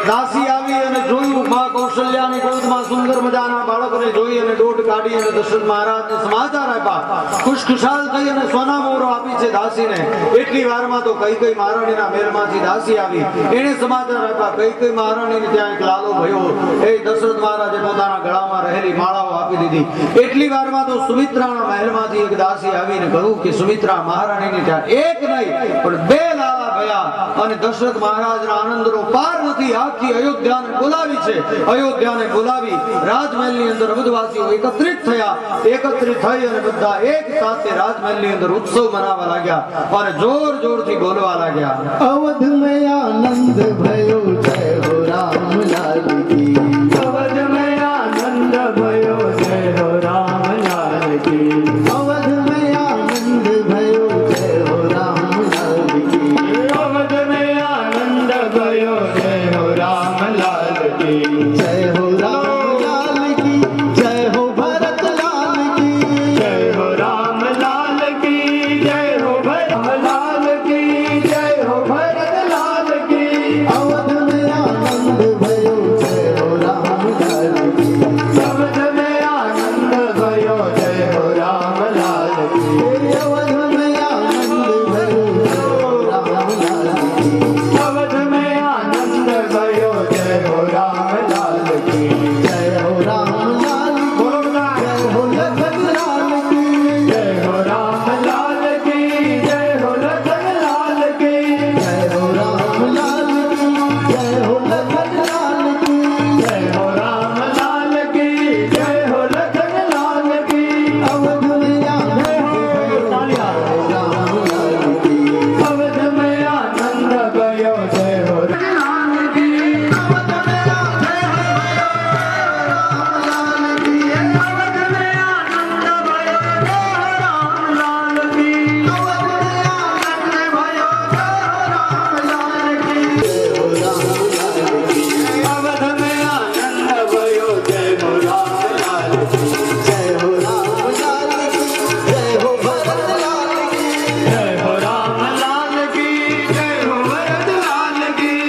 દાસી આવી અને જોયું માં કૌશલ્યાની ગોદમાં સુંદર મજાના બાળકને જોઈ અને દોઢ કાઢી અને દશરથ મહારાજને સમાચાર આપ્યા ખુશખુશાલ થઈ અને સોના મોહરો આપી છે દાસીને એટલી વારમાં તો કઈ મહારાણીના મહેલમાંથી દાસી આવી એને સમાચાર આપ્યા કઈ મહારાણીને ત્યાં એક લાલો ભયો એ દશરથ મહારાજે પોતાના ગળામાં રહેલી માળાઓ આપી દીધી એટલી વારમાં તો સુમિત્રાના મહેલમાંથી એક દાસી આવીને કહ્યું કે સુમિત્રા મહારાણીને ત્યાં એક નહીં પણ બે લાલા ભયા અને દશરથ મહારાજના આનંદનો પાર નથી આખી અયોધ્યાને બોલાવી છે અયોધ્યાને બોલાવી રાજમહેલની અંદર અવધવાસીઓ એકત્રિત થયા એકત્રિત થઈ અને બધા એક સાથે રાજમહેલની અંદર ઉત્સવ મનાવવા લાગ્યા અને જોર જોરથી બોલવા લાગ્યા अवध में आनंद भयो जय हो राम लाल की અવધ મેં આનંદ ભયો જય હો રામ લાલ કી अवध में आनंद भयो जय हो राम लाल की અવધ મેં આનંદ ભયો જય હો રામ લાલ કી जय हो राम लाल की जय हो भरत लाल की જય હો રામ લાલ કી જય હો ભરત લાલ કી જય હો ભરત લાલ કી अवध में आनंद भयो जय हो राम लाल की અવધ મેં આનંદ ભયો જય હો રામ લાલ કી अवध में आनंद भयो जय हो राम लाल की અવધ મેં આનંદ ભયો જય હો રામ લાલ કી जय हो राम लाल બોલો બધા. जय हो लखन लाल की જય હો રામ લાલ કી જય હો લખન લાલ કી जय हो राम लाल की जय हो लखन लाल की જય હો રામ લાલ કી જય હો લખન લાલ કી अवध में आनंद भयो जय हो राम लाल की અવધ મેં આનંદ ભયો જય હો રામ કી अवध में आनंद भयो અવધ મેં આનંદ ભયો જય હો રામ લાલ કી अवध में आनंद भयो जय हो राम लाल की અવધ મેં આનંદ ભયો જય હો રામ લાલ કી जय हो राम लाल की जय हो भरत लाल की જય હો રામ લાલ કી જય હો ભરત લાલ કી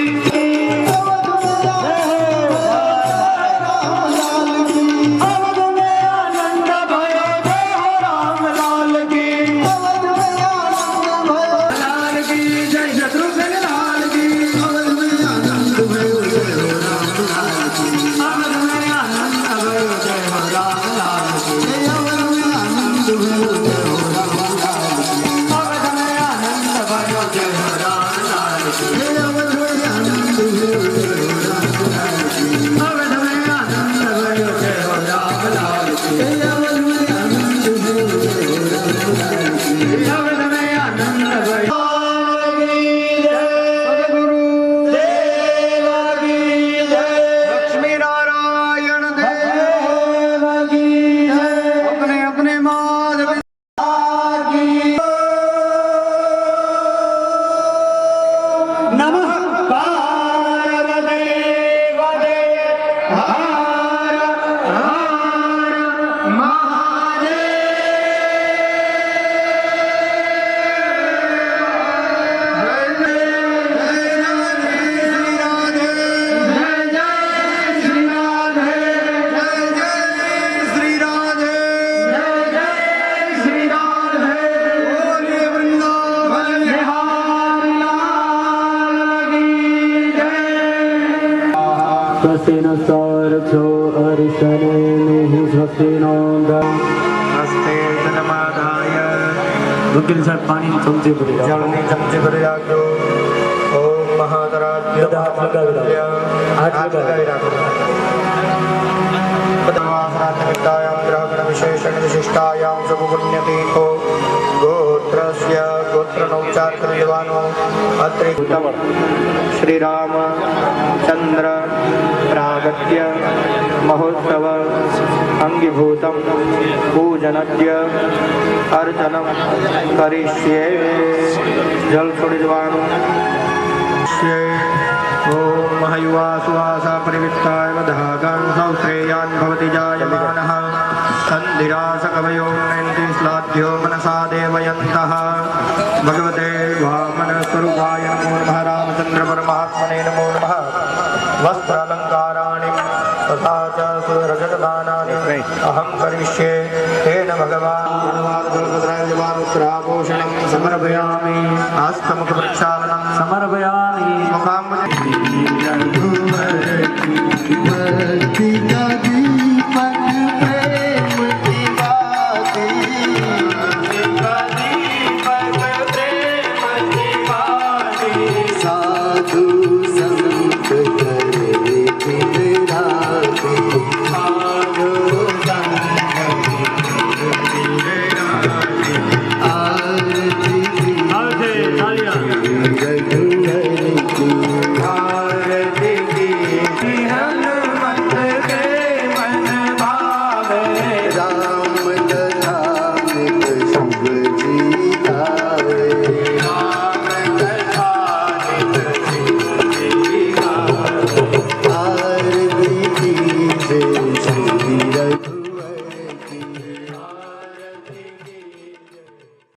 अवध में राम लाल की અવધ મેં આનંદ ભયો જય હો રામ લાલ કી अवध में आनंद भयो લાલ કી જય શત્રુઘ્ન લાલ કી अवध में आनंद भयो जय हो राम लाल की અવધ મેં આનંદ ભયો જય હો રામ લાલ કી अवध में आनंद भयो जय हो राम लाल की અવધ મેં આનંદ ભયો જય હો રામ લાલ કી अवध में आनंद भयो जय हो राम लाल की અવધ મેં આનંદ ભયો જય હો રામ લાલ કી अवध में आनंद भयो जय हो राम लाल की અવધ મેં આનંદ ભયો લક્ષ્મી નારાયણ દેવ अपने अपने माधव નમઃ પાર્વદેવ દેવ હર હર શ્રી રાધે શ્રી રાધે બોલીએ વૃંદાવન સ્વસ્તિ નો સારથો અરિશને સ્વસ્તિ નો હસ્તે જનમાદાય વકીલ સાહેબ પાણી ચમચી પડી જળની ચમચી ભરી રાખજો ઓમ મહાદરાભ્ય બધા હાથ લગાવી રાખો. હાથ લગાવી રાખો विशिष्टायां शुभपुण्यतीर्थो गोत्रस्य गोत्रनोच्चार कृतवानो अत्रिक्तं श्रीरामचन्द्र प्रागत्य महोत्सव अंगीभूतं पूजनद्य अर्चनं करिष्ये जल छोड़िवानो ओम महायुवा सुवासा परिवित्ताय मधागान् सौश्रेयान् भवति जायमानः सन्धिरासकवयो नयन्ति श्लाघ्यो मनसा देवयन्तः भगवते वामनस्वरूपाय नमो नमः रामचन्द्र परमात्मने नमो नमः वस्त्रालङ्काराणि तथा च सुरजतदानानि अहं करिष्ये तेन भगवान् समर्पयामि हस्तमुखप्रक्षालनं समर्पयामि मुखाम्बुजं